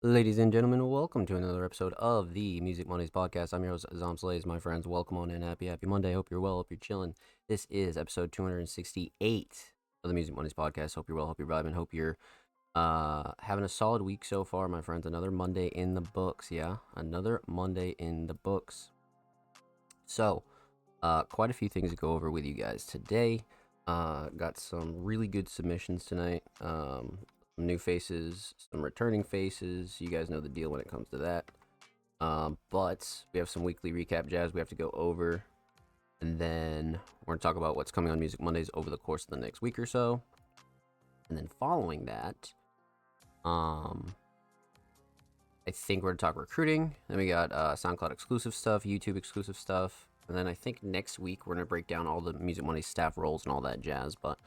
Ladies and gentlemen, welcome to another episode of the Music Mondays podcast. I'm your host, Zom Slays. My friends, welcome on in. Happy Monday. Hope you're well. Hope you're chilling. This is episode 268 of the Music Mondays podcast. Hope you're well. Hope you're vibing. Hope you're having a solid week so far, my friends. Another Monday in the books. Yeah, another Monday in the books. So, quite a few things to go over with you guys today. Got some really good submissions tonight. New faces, some returning faces. You guys know the deal when it comes to that. But we have some weekly recap jazz we have to go over. And then we're going to talk about what's coming on Music Mondays over the course of the next week or so. And then following that, I think we're going to talk recruiting. Then we got SoundCloud exclusive stuff, YouTube exclusive stuff. And then I think next week we're going to break down all the Music Monday staff roles and all that jazz. But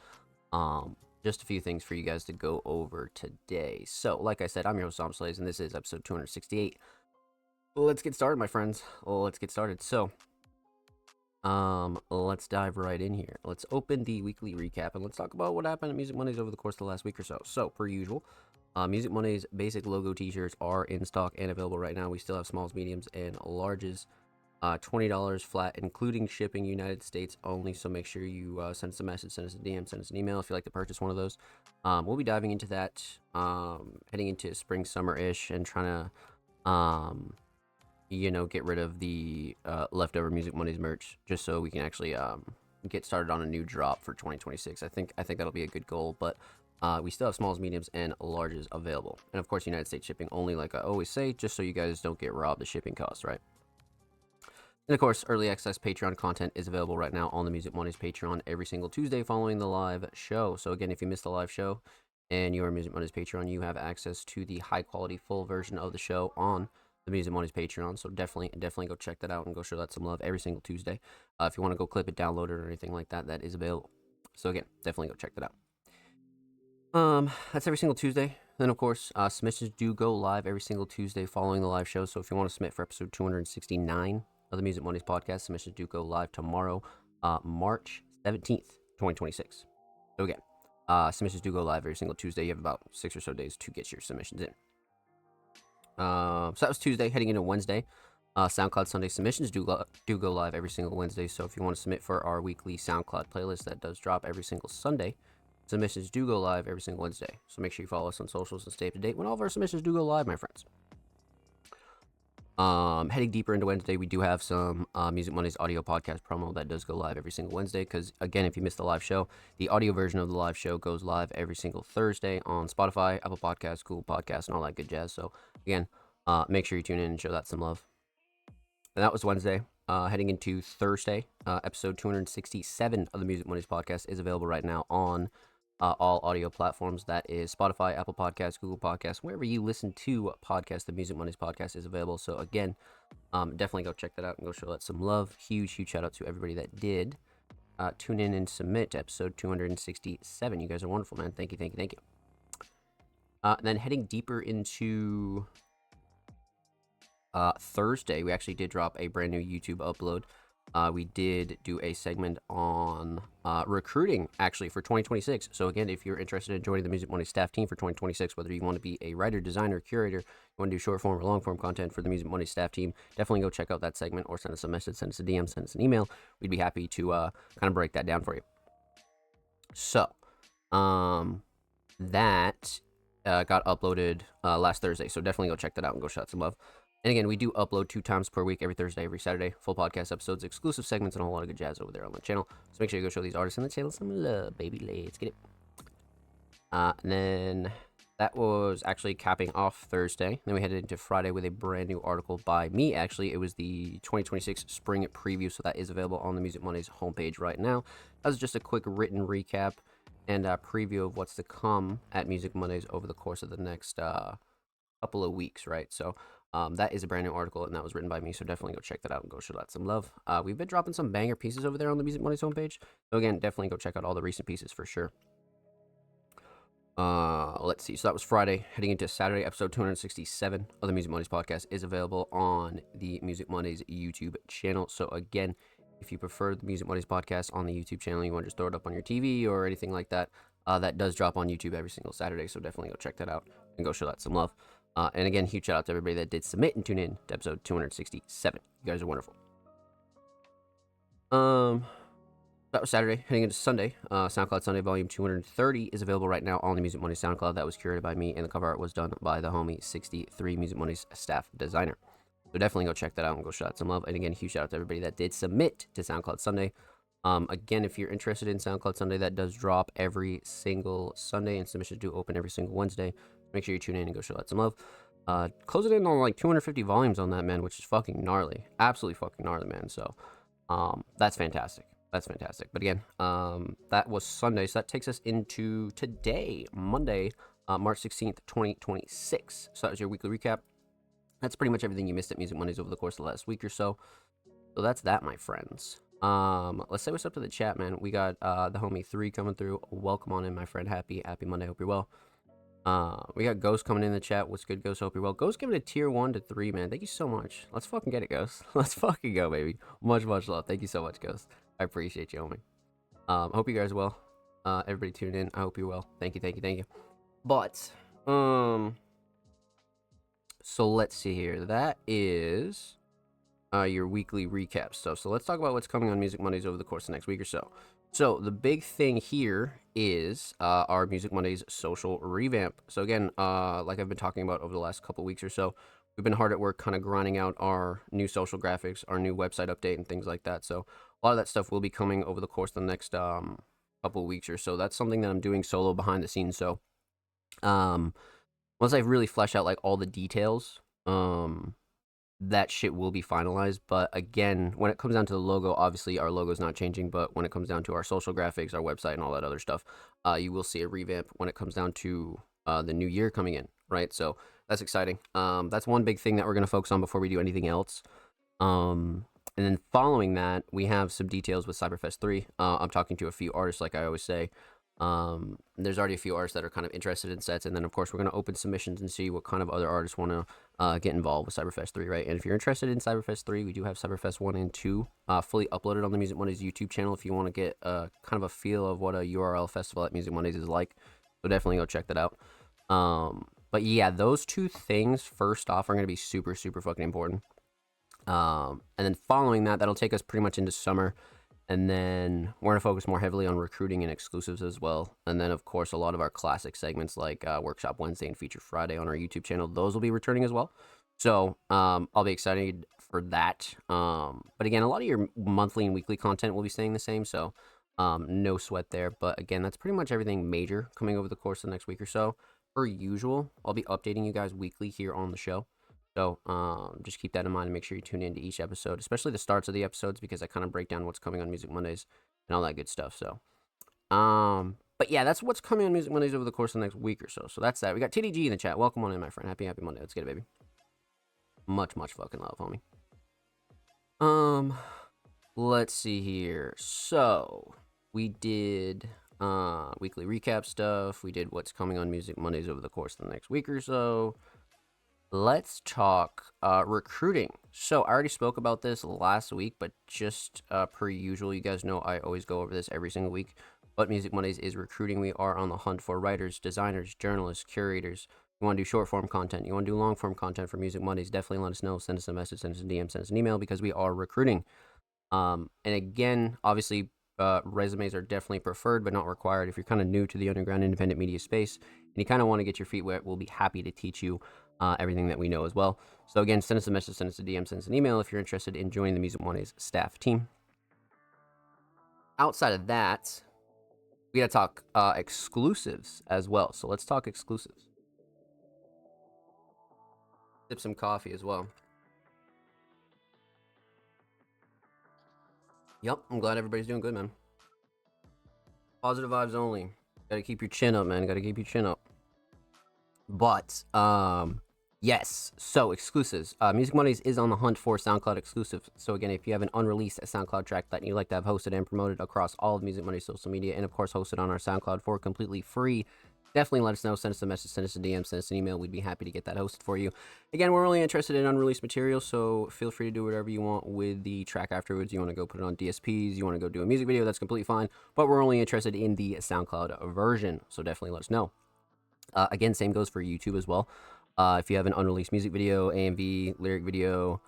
just a few things for you guys to go over today. So, like I said, I'm your host, Tom Slays, and this is episode 268. Let's get started, my friends. Let's get started. So, let's dive right in here. Let's open the weekly recap, and let's talk about what happened at Music Mondays over the course of the last week or so. So, per usual, Music Mondays basic logo t-shirts are in stock and available right now. We still have smalls, mediums, and larges. $20 flat, including shipping, United States only. So make sure you send us a message, send us a DM, send us an email if you'd like to purchase one of those. We'll be diving into that, heading into spring, summer-ish, and trying to, get rid of the leftover Music Mondays merch, just so we can actually get started on a new drop for 2026. I think that'll be a good goal, but we still have smalls, mediums, and larges available. And of course, United States shipping only, like I always say, just so you guys don't get robbed of shipping costs, right? And of course, early access Patreon content is available right now on the Music Mondays Patreon every single Tuesday following the live show. So again, if you missed the live show and you're a Music Mondays Patreon, you have access to the high quality full version of the show on the Music Mondays Patreon. So definitely go check that out and go show that some love every single Tuesday. If you want to go clip it, download it, or anything like that, that is available. So again, definitely go check that out. That's every single Tuesday. Then of course, submissions do go live every single Tuesday following the live show. So if you want to submit for episode 269 of the Music Mondays podcast, submissions do go live tomorrow, March 17th, 2026. So again, submissions do go live every single Tuesday. You have about 6 or so days to get your submissions in. So that was Tuesday. Heading into Wednesday, SoundCloud Sunday submissions do go live every single Wednesday. So if you want to submit for our weekly SoundCloud playlist that does drop every single Sunday, submissions do go live every single Wednesday. So make sure you follow us on socials and stay up to date when all of our submissions do go live, my friends. Heading deeper into Wednesday, we do have some Music Mondays audio podcast promo that does go live every single Wednesday. Because again, if you missed the live show, the audio version of the live show goes live every single Thursday on Spotify, Apple Podcasts, Google Podcasts, and all that good jazz. So again, make sure you tune in and show that some love. And that was Wednesday. Heading into Thursday, episode 267 of the Music Mondays podcast is available right now on all audio platforms. That is Spotify, Apple Podcasts, Google Podcasts, wherever you listen to podcasts. The Music Mondays podcast is available. So again, definitely go check that out and go show that some love. Huge shout out to everybody that did tune in and submit to episode 267. You guys are wonderful, man. Thank you. And then heading deeper into Thursday, we actually did drop a brand new YouTube upload. We did do a segment on recruiting, actually, for 2026. So again, if you're interested in joining the Music Monday staff team for 2026, whether you want to be a writer, designer, curator, you want to do short form or long form content for the Music Monday staff team, definitely go check out that segment or send us a message, send us a DM, send us an email. We'd be happy to kind of break that down for you. So that got uploaded last Thursday. So definitely go check that out and go show some love. And again, we do upload 2 times per week, every Thursday, every Saturday. Full podcast episodes, exclusive segments, and a whole lot of good jazz over there on the channel. So make sure you go show these artists on the channel some love, baby. Let's get it. And then that was actually capping off Thursday. Then we headed into Friday with a brand new article by me, actually. It was the 2026 spring preview, so that is available on the Music Mondays homepage right now. That was just a quick written recap and a preview of what's to come at Music Mondays over the course of the next couple of weeks, right? So that is a brand new article, and that was written by me, so definitely go check that out and go show that some love. We've been dropping some banger pieces over there on the Music Mondays homepage, so again, definitely go check out all the recent pieces for sure. Let's see. So that was Friday. Heading into Saturday, episode 267 of the Music Mondays podcast is available on the Music Mondays YouTube channel. So again, if you prefer the Music Mondays podcast on the YouTube channel, you want to just throw it up on your TV or anything like that, that does drop on YouTube every single Saturday. So definitely go check that out and go show that some love. And again, huge shout out to everybody that did submit and tune in to episode 267. You guys are wonderful. That was Saturday, heading into Sunday. SoundCloud Sunday Volume 230 is available right now on the Music Money SoundCloud. That was curated by me, and the cover art was done by the homie 63 Music Money's staff designer. So definitely go check that out and go shout out some love. And again, huge shout out to everybody that did submit to SoundCloud Sunday. Again, if you're interested in SoundCloud Sunday, that does drop every single Sunday, and submissions do open every single Wednesday. Make sure you tune in and go show out some love. Closing in on like 250 volumes on that, man, which is fucking gnarly. Absolutely fucking gnarly, man. So that's fantastic. That's fantastic. But again, that was Sunday, so that takes us into today, Monday, March 16th, 2026. So that was your weekly recap. That's pretty much everything you missed at Music Mondays over the course of the last week or so. So that's that, my friends. Let's say what's up to the chat, man. We got the homie 3 coming through. Welcome on in, my friend. Happy Monday. Hope you're well. We got Ghost coming in the chat. What's good, Ghost? Hope you're well. Ghost giving it a tier 1 to 3, man. Thank you so much. Let's fucking get it, Ghost. Let's fucking go, baby. Much love. Thank you so much, Ghost. I appreciate you, homie. Hope you guys are well. Everybody tune in. I hope you're well. Thank you. But, so let's see here. That is your weekly recap stuff. So let's talk about what's coming on Music Mondays over the course of the next week or so. So the big thing here is our Music Mondays social revamp. So again, like I've been talking about over the last couple weeks or so, we've been hard at work kind of grinding out our new social graphics, our new website update, and things like that. So a lot of that stuff will be coming over the course of the next couple of weeks or so. That's something that I'm doing solo behind the scenes. So once I really flesh out like all the details, that shit will be finalized. But again, when it comes down to the logo, obviously our logo is not changing. But when it comes down to our social graphics, our website, and all that other stuff, you will see a revamp when it comes down to the new year coming in, right? So that's exciting. That's one big thing that we're going to focus on before we do anything else. And then following that, we have some details with Cyberfest 3. I'm talking to a few artists, like I always say. There's already a few artists that are kind of interested in sets, and then of course we're going to open submissions and see what kind of other artists want to get involved with Cyberfest 3, right? And if you're interested in Cyberfest 3, we do have Cyberfest 1 and 2 fully uploaded on the Music Mondays YouTube channel if you want to get kind of a feel of what a URL festival at Music Mondays is like. So definitely go check that out. But yeah, those two things first off are going to be super fucking important. And then following that, that'll take us pretty much into summer. And then we're going to focus more heavily on recruiting and exclusives as well. And then, of course, a lot of our classic segments like Workshop Wednesday and Feature Friday on our YouTube channel, those will be returning as well. So I'll be excited for that. But again, a lot of your monthly and weekly content will be staying the same. So no sweat there. But again, that's pretty much everything major coming over the course of the next week or so. Per usual, I'll be updating you guys weekly here on the show. So just keep that in mind and make sure you tune into each episode, especially the starts of the episodes, because I kind of break down what's coming on Music Mondays and all that good stuff. So, but yeah, that's what's coming on Music Mondays over the course of the next week or so. So that's that. We got TDG in the chat. Welcome on in, my friend. Happy Monday. Let's get it, baby. Much fucking love, homie. Let's see here. So we did weekly recap stuff. We did what's coming on Music Mondays over the course of the next week or so. Let's talk recruiting. So I already spoke about this last week, but just per usual, you guys know I always go over this every single week. But Music Mondays is recruiting. We are on the hunt for writers, designers, journalists, curators. You want to do short form content, you want to do long form content for Music Mondays, definitely let us know. Send us a message, send us a DM, send us an email, because we are recruiting. And again, obviously, resumes are definitely preferred, but not required. If you're kind of new to the underground independent media space and you kind of want to get your feet wet, we'll be happy to teach you everything that we know as well. So again, send us a message, send us a DM, send us an email if you're interested in joining the Music Mondays staff team. Outside of that, we gotta talk exclusives as well. So let's talk exclusives. Sip some coffee as well. Yep, I'm glad everybody's doing good, man. Positive vibes only. Gotta keep your chin up, man. Gotta keep your chin up. But yes, so exclusives. Music Mondays is on the hunt for SoundCloud exclusives. So again, if you have an unreleased SoundCloud track that you'd like to have hosted and promoted across all of Music Mondays social media, and of course hosted on our SoundCloud for completely free, definitely let us know. Send us a message, send us a DM, send us an email. We'd be happy to get that hosted for you. Again, we're only interested in unreleased material, so feel free to do whatever you want with the track afterwards. You want to go put it on DSPs, you want to go do a music video, that's completely fine. But we're only interested in the SoundCloud version, so definitely let us know. Again, same goes for YouTube as well. If you have an unreleased music video, AMV, lyric video,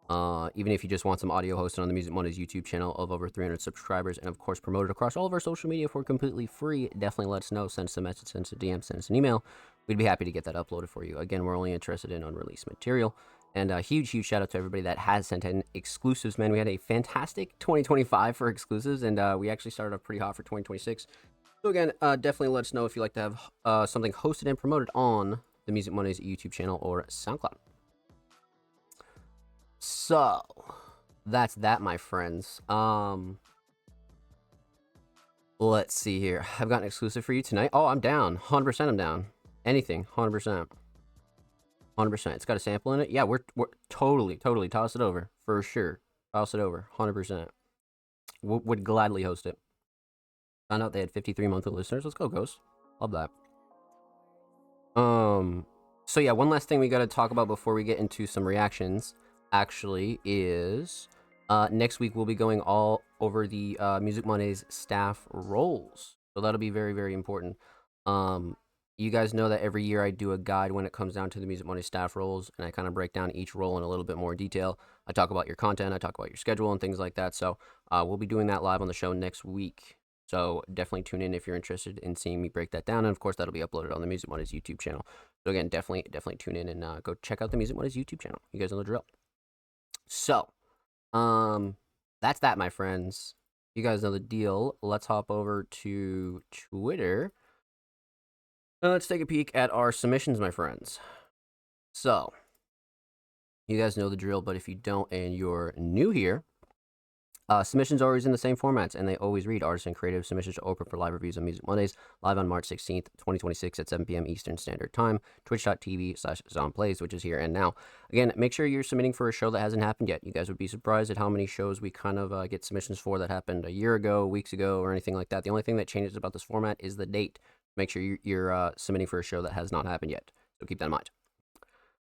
even if you just want some audio hosted on the Music Mondays YouTube channel of over 300 subscribers, and of course promoted across all of our social media for completely free, definitely let us know. Send us a message, send us a DM, send us an email. We'd be happy to get that uploaded for you. Again, we're only interested in unreleased material. And a huge shout out to everybody that has sent in exclusives, man. We had a fantastic 2025 for exclusives, and we actually started off pretty hot for 2026. So again, definitely let us know if you'd like to have something hosted and promoted on the Music Mondays YouTube channel or SoundCloud. So that's that, my friends. Let's see here. I've got an exclusive for you tonight. Oh, I'm down. 100% I'm down. Anything. 100%. 100%. It's got a sample in it. Yeah, we're totally toss it over for sure. Toss it over. 100%. Would gladly host it. Found out they had 53 monthly listeners. Let's go, Ghost. Love that. So yeah, one last thing we got to talk about before we get into some reactions actually is next week we'll be going all over the Music Mondays staff roles. So that'll be very important. You guys know that every year I do a guide when it comes down to the Music Mondays staff roles, and I kind of break down each role in a little bit more detail. I talk about your content, I talk about your schedule and things like that. So we'll be doing that live on the show next week. So definitely tune in if you're interested in seeing me break that down. And of course, that'll be uploaded on the Music Mondays YouTube channel. So again, definitely tune in and go check out the Music Mondays YouTube channel. You guys know the drill. So, that's that, my friends. You guys know the deal. Let's hop over to Twitter. And let's take a peek at our submissions, my friends. So, you guys know the drill, but if you don't and you're new here, submissions are always in the same formats, and they always read: artists and creative submissions are open for live reviews on Music Mondays, live on March 16th, 2026 at 7 p.m. Eastern Standard Time, twitch.tv/ZonPlays, which is here and now. Again, make sure you're submitting for a show that hasn't happened yet. You guys would be surprised at how many shows we kind of get submissions for that happened a year ago, weeks ago, or anything like that. The only thing that changes about this format is the date. Make sure you're submitting for a show that has not happened yet. So keep that in mind.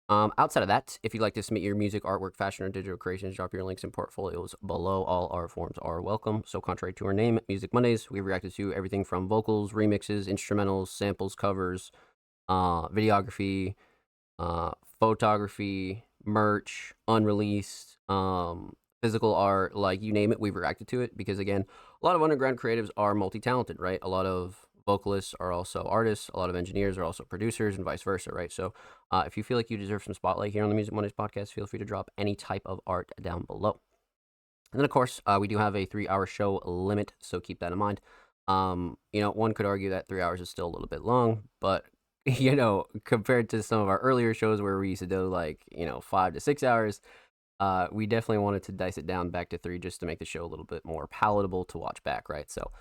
Outside of that, if you'd like to submit your music, artwork, fashion, or digital creations, drop your links and portfolios below. All our forms are welcome. So contrary to our name, Music Mondays, we've reacted to everything from vocals, remixes, instrumentals, samples, covers, videography, photography, merch, unreleased, physical art, like you name it, we've reacted to it. Because again, a lot of underground creatives are multi-talented, right? A lot of vocalists are also artists, a lot of engineers are also producers, and vice versa, right? So if you feel like you deserve some spotlight here on the Music Mondays podcast, feel free to drop any type of art down below. And then of course, we do have a 3-hour show limit, so keep that in mind. One could argue that 3 hours is still a little bit long, but compared to some of our earlier shows where we used to do 5 to 6 hours, we definitely wanted to dice it down back to 3 just to make the show a little bit more palatable to watch back, right? So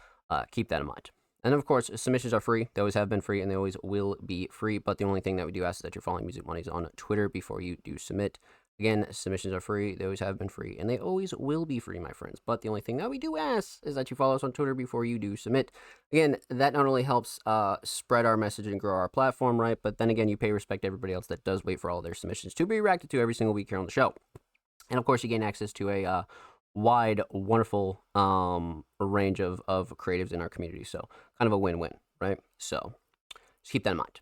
keep that in mind. And of course, submissions are free. They always have been free, and they always will be free. But the only thing that we do ask is that you're following Music Mondays on Twitter before you do submit. Again, submissions are free. They always have been free, and they always will be free, my friends. But the only thing that we do ask is that you follow us on Twitter before you do submit. Again, that not only helps spread our message and grow our platform, right? But then again, you pay respect to everybody else that does wait for all their submissions to be reacted to every single week here on the show. And of course, you gain access to a wide, wonderful range of creatives in our community. So kind of a win-win, right? So just keep that in mind.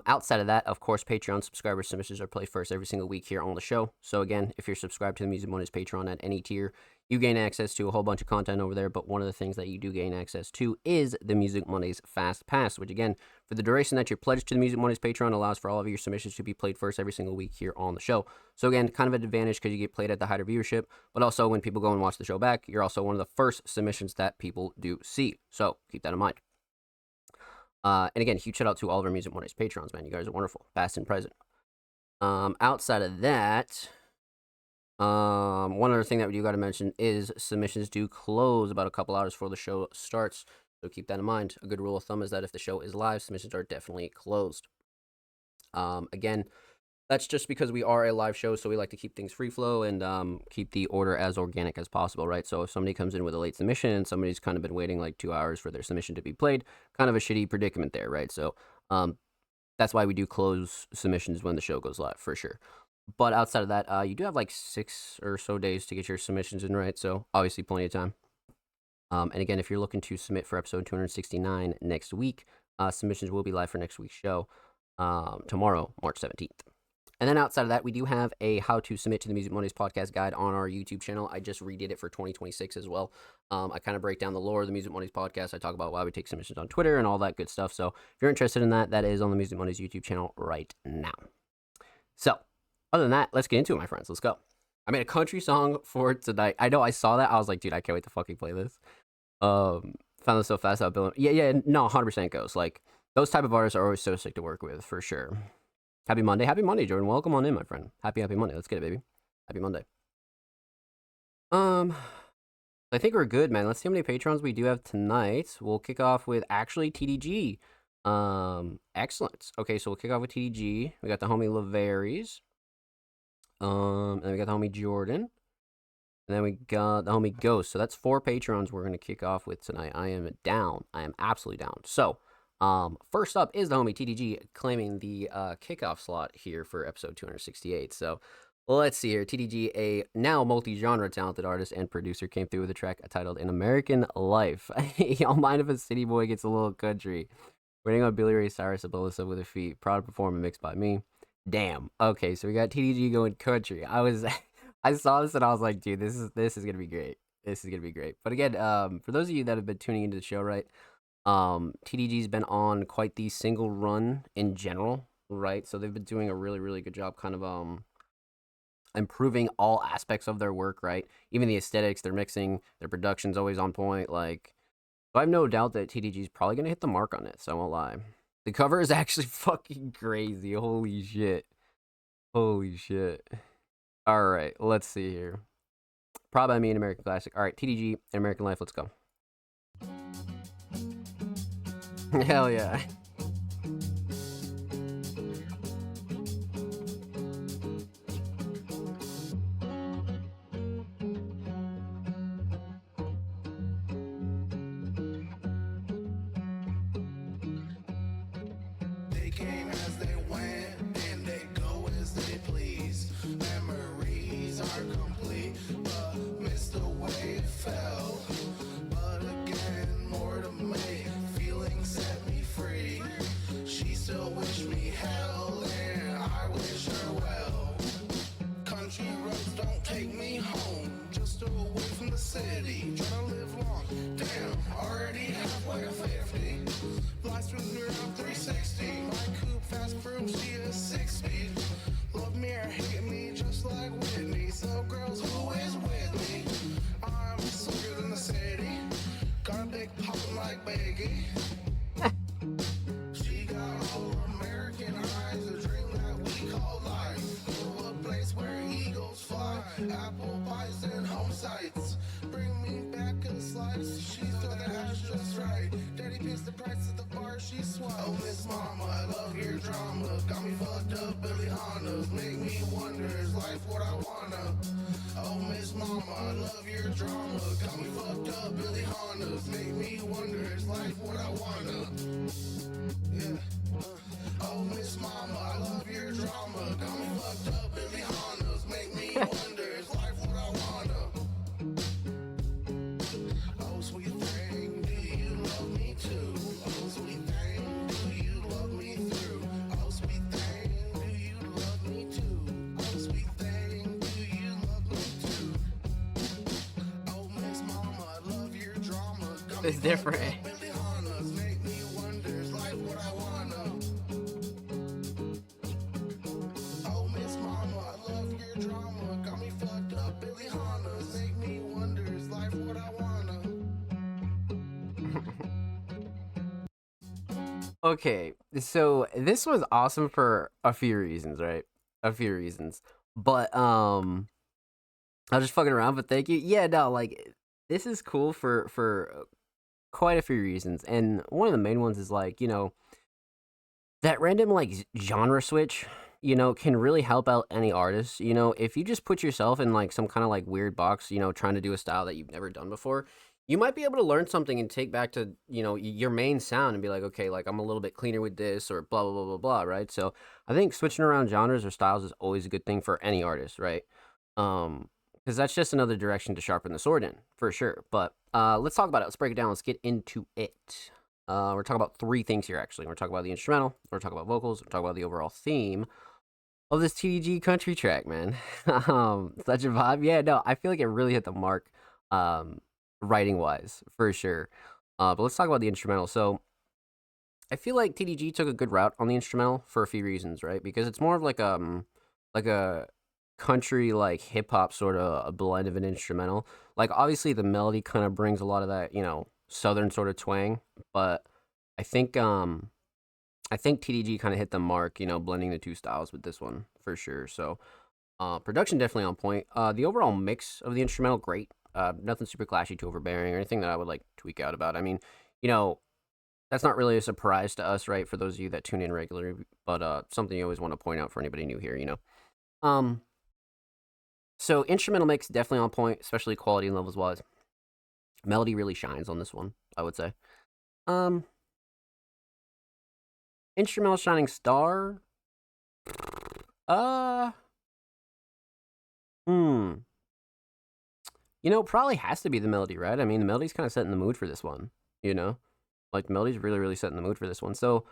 Outside of that, of course, Patreon subscriber submissions are played first every single week here on the show. So again, if you're subscribed to the Music Mondays Patreon at any tier, you gain access to a whole bunch of content over there. But one of the things that you do gain access to is the Music Mondays Fast Pass, which again, for the duration that you're pledged to the Music Mondays Patreon, allows for all of your submissions to be played first every single week here on the show. So again, kind of an advantage because you get played at the height of viewership, but also when people go and watch the show back, you're also one of the first submissions that people do see. So keep that in mind. And again, huge shout out to all of our Music Mondays patrons, man. You guys are wonderful, past and present. Outside of that, one other thing that we do got to mention is submissions do close about a couple hours before the show starts. So keep that in mind. A good rule of thumb is that if the show is live, submissions are definitely closed. Again, that's just because we are a live show, so we like to keep things free flow and keep the order as organic as possible, right? So if somebody comes in with a late submission and somebody's kind of been waiting like 2 hours for their submission to be played, kind of a shitty predicament there, right? So that's why we do close submissions when the show goes live, for sure. But outside of that, you do have like 6 or so days to get your submissions in, right? So obviously plenty of time. And again, if you're looking to submit for episode 269 next week, submissions will be live for next week's show. tomorrow, March 17th. And then outside of that, we do have a how to submit to the Music Mondays podcast guide on our YouTube channel. I just redid it for 2026 as well. I kind of break down the lore of the Music Mondays podcast. I talk about why we take submissions on Twitter and all that good stuff. So if you're interested in that, that is on the Music Mondays YouTube channel right now. So other than that, let's get into it, my friends. Let's go. I made a country song for tonight. I know I saw that. I was like, dude, I can't wait to fucking play this. Found this so fast out building. Yeah, no, 100% goes. Like, those type of artists are always so sick to work with, for sure. Happy Monday, Jordan. Welcome on in, my friend. Happy Monday. Let's get it, baby. Happy Monday. I think we're good, man. Let's see how many patrons we do have tonight. We'll kick off with actually TDG. Excellent. Okay, so we'll kick off with TDG. We got the homie Lavaries. And then we got the homie Jordan. And then we got the homie Ghost. So that's 4 patrons we're gonna kick off with tonight. I am down. I am absolutely down. So first up is the homie TDG claiming the kickoff slot here for episode 268. So let's see here. TDG, a now multi-genre talented artist and producer, came through with a track titled "An American Life." Y'all mind if a city boy gets a little country? Waiting on Billy Ray Cyrus to blow this up with a feat. Proud to perform and mixed by me. Damn. Okay, so we got TDG going country. I saw this and I was like, dude, this is gonna be great. This is gonna be great. But again, for those of you that have been tuning into the show, right? TDG's been on quite the single run in general, right? So they've been doing a really, really good job kind of improving all aspects of their work, right? Even the aesthetics, their mixing, their production's always on point. Like, I have no doubt that TDG's probably gonna hit the mark on it, so I won't lie. The cover is actually fucking crazy. Holy shit. Holy shit. Alright, let's see here. Proud by me, an American classic. Alright, TDG, An American Life, let's go. Hell yeah. They came as they went, and they go as they please. Memories are complete, but missed the way it fell. But again, more to make. Feelings set me free. She still wish me hell, and I wish her well. Country roads don't take me home, just away from the city. Tryna live long, damn, already halfway to 50. Flies through around 360. My coupe fast broom, she is 6 speed. Love me or hate me, just like Whitney. So girls, who is with me? I'm slicker than the city. Got a dick popping like Biggie. She got all American eyes, a dream that we call life. Go to a place where eagles fly, apple pies and home sites. Bring me back a slice, she thought the hash just right. Daddy pays the price at the bar, she swipes. Oh, Miss Mama, I love your drama. Got me fucked up, Billy Hondas. Make me wonder, is life what I wanna? Oh, Miss Mama, I love your drama. Got me fucked up, Billy Hondas. Make me wonder, is life what I wanna? Yeah. Oh, Miss Mama, I love your drama. Got me fucked up, Billy Hondas. Make me wonder, is life what I wanna? Oh, sweet thing, do you love me too? Oh, sweet thing, do you love me through? Oh, sweet thing, do you love me too? Oh, sweet thing, do you love me too? Oh, Miss Mama, I love your drama. Got me It's different. fucked up, Billy Hondas. Make me wonder, is life what I wanna? Oh, Miss Mama, I love your drama. Got me fucked up, Billy Hondas. Make me wonder, is life what I wanna? Okay, so this was awesome for a few reasons, right? A few reasons. But I was just fucking around, but thank you. Yeah, no, like this is cool for quite a few reasons. And one of the main ones is like, that random like genre switch, can really help out any artist. If you just put yourself in like some kind of like weird box, trying to do a style that you've never done before, you might be able to learn something and take back to, your main sound and be like, okay, like I'm a little bit cleaner with this or blah, blah, blah, blah, blah, right? So I think switching around genres or styles is always a good thing for any artist, right? Because that's just another direction to sharpen the sword in, for sure. But let's talk about it. Let's break it down. Let's get into it. We're talking about three things here, actually. We're talking about the instrumental, we're talking about vocals, we're talking about the overall theme of this TDG country track, man. Such a vibe. Yeah, no, I feel like it really hit the mark, writing wise, for sure. But let's talk about the instrumental. So I feel like TDG took a good route on the instrumental for a few reasons, right? Because it's more of like a country like hip hop sort of a blend of an instrumental. Like obviously the melody kind of brings a lot of that, southern sort of twang, but I think I think TDG kind of hit the mark, blending the two styles with this one for sure. So, production definitely on point. The overall mix of the instrumental great. Nothing super clashy, too overbearing, or anything that I would like tweak out about. I mean, you know, that's not really a surprise to us, right? For those of you that tune in regularly, but something you always want to point out for anybody new here. Um, so instrumental mix definitely on point, especially quality and levels wise. Melody really shines on this one, I would say. Um, Instrumental shining star. Uh, hmm. Probably has to be the melody, right? I mean, the melody's kind of setting the mood for this one. You know, like the melody's really, really setting the mood for this one. So,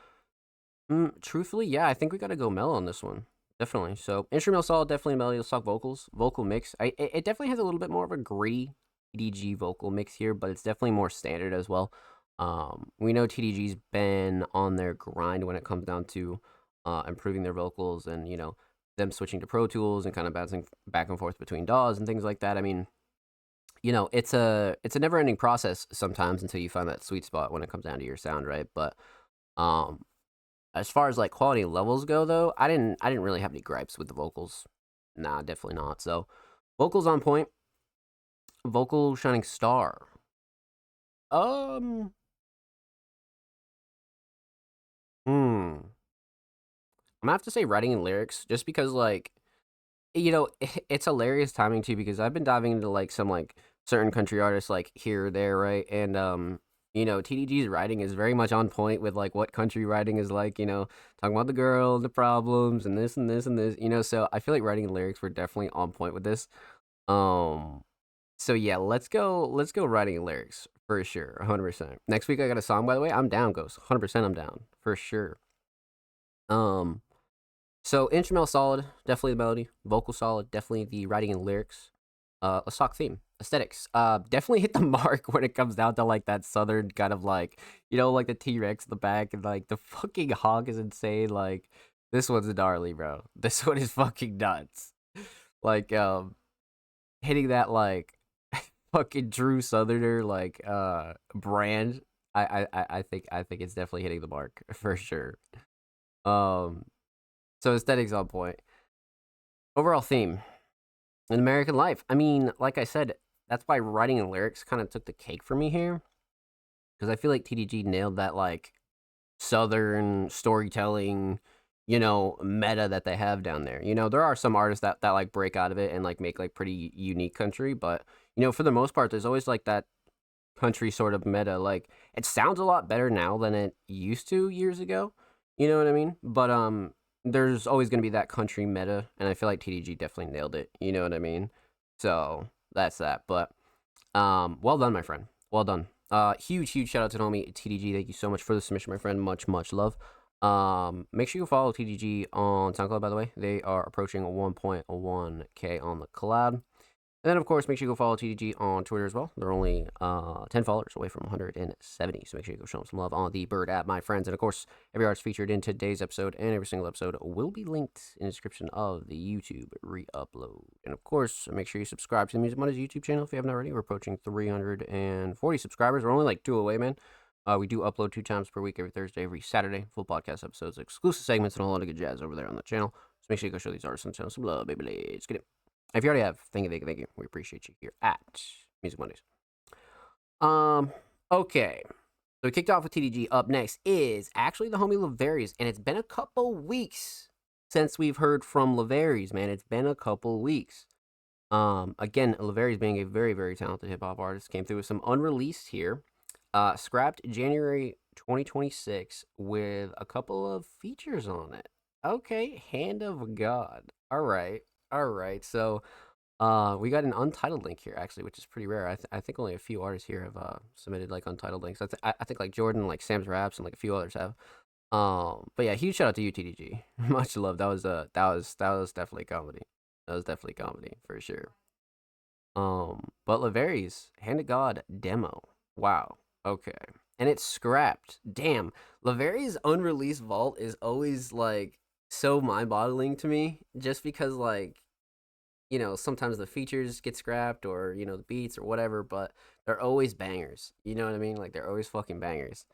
truthfully, yeah, I think we got to go mellow on this one. Definitely. So, instrumental solid, definitely melody. Let's talk vocals. Vocal mix. It definitely has a little bit more of a gritty TDG vocal mix here, but it's definitely more standard as well. We know TDG's been on their grind when it comes down to improving their vocals and them switching to Pro Tools and kind of bouncing back and forth between DAWs and things like that. I mean, it's a never ending process sometimes until you find that sweet spot when it comes down to your sound, right? But um, as far as like quality levels go, though, I didn't really have any gripes with the vocals. Nah, definitely not. So vocals on point. Vocal shining star. Um, hmm. I'm gonna have to say writing and lyrics, just because like it's hilarious timing too because I've been diving into like some like certain country artists like here or there, right? And TDG's writing is very much on point with like what country writing is like, talking about the girl and the problems and this and this and this, so I feel like writing and lyrics were definitely on point with this. Um so yeah, let's go writing and lyrics for sure, 100%. Next week I got a song by the way. I'm down, Ghost. 100% I'm down for sure. Um so instrumental solid, definitely the melody. Vocal solid, definitely the writing and lyrics. Let's talk theme. Aesthetics. Definitely hit the mark when it comes down to like that southern kind of like, like the T Rex in the back and like the fucking hog is insane. Like this one's gnarly, bro. This one is fucking nuts. Like hitting that like fucking true southerner like brand. I think it's definitely hitting the mark for sure. Um so aesthetics on point. Overall theme. In American life. I mean, like I said, that's why writing and lyrics kind of took the cake for me here. Because I feel like TDG nailed that, like, southern storytelling, meta that they have down there. There are some artists that like, break out of it and, like, make, like, pretty unique country. But, for the most part, there's always, like, that country sort of meta. Like, it sounds a lot better now than it used to years ago. You know what I mean? But, there's always going to be that country meta, and I feel like TDG definitely nailed it. You know what I mean? So that's that. But well done, my friend. Well done. Huge shout out to the homie TDG. Thank you so much for the submission, my friend. Much love. Make sure you follow TDG on SoundCloud. By the way, they are approaching 1.1K on the cloud. And then, of course, make sure you go follow TDG on Twitter as well. They're only 10 followers away from 170, so make sure you go show them some love on the Bird app, my friends. And, of course, every artist featured in today's episode and every single episode will be linked in the description of the YouTube re-upload. And, of course, make sure you subscribe to the Music Mondays YouTube channel if you haven't already. We're approaching 340 subscribers. We're only like 2 away, man. We do upload 2 times per week, every Thursday, every Saturday. Full podcast episodes, exclusive segments, and a whole lot of good jazz over there on the channel. So make sure you go show these artists on the channel some love, baby. Let's get it. If you already have, thank you. We appreciate you here at Music Mondays. Okay. So we kicked off with TDG. Up next is actually the homie Laverius, and it's been a couple weeks since we've heard from Laverius, man. It's been a couple weeks. Again, Laverius being a very, very talented hip hop artist, came through with some unreleased here. Scrapped January 2026 with a couple of features on it. Okay, Hand of God. All right. So We got an untitled link here actually, which is pretty rare. I think only a few artists here have submitted like untitled links. I think like Jordan, like Sam's Raps, and like a few others have. But yeah, huge shout out to you, TDG. Much love. That was definitely comedy. That was definitely comedy for sure. But Laveri's Hand of God demo. Wow. Okay. And it's scrapped. Damn. Laveri's unreleased vault is always like so mind-boggling to me, just because like, sometimes the features get scrapped, or, the beats or whatever, but they're always bangers. You know what I mean? Like they're always fucking bangers.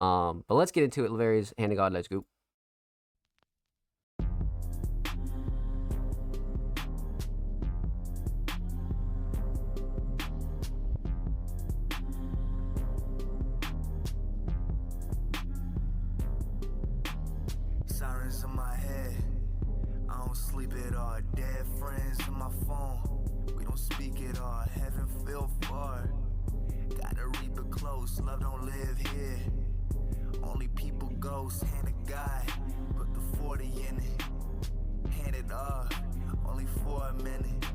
But let's get into it. Laveri's Hand of God, let's go. Sirens in my head, I don't sleep at all. Dead friends in my phone, we don't speak at all. Heaven feel far, gotta reap it close. Love don't live here, only people ghosts. Hand of God, put the 40 in it. Hand it off, only for a minute.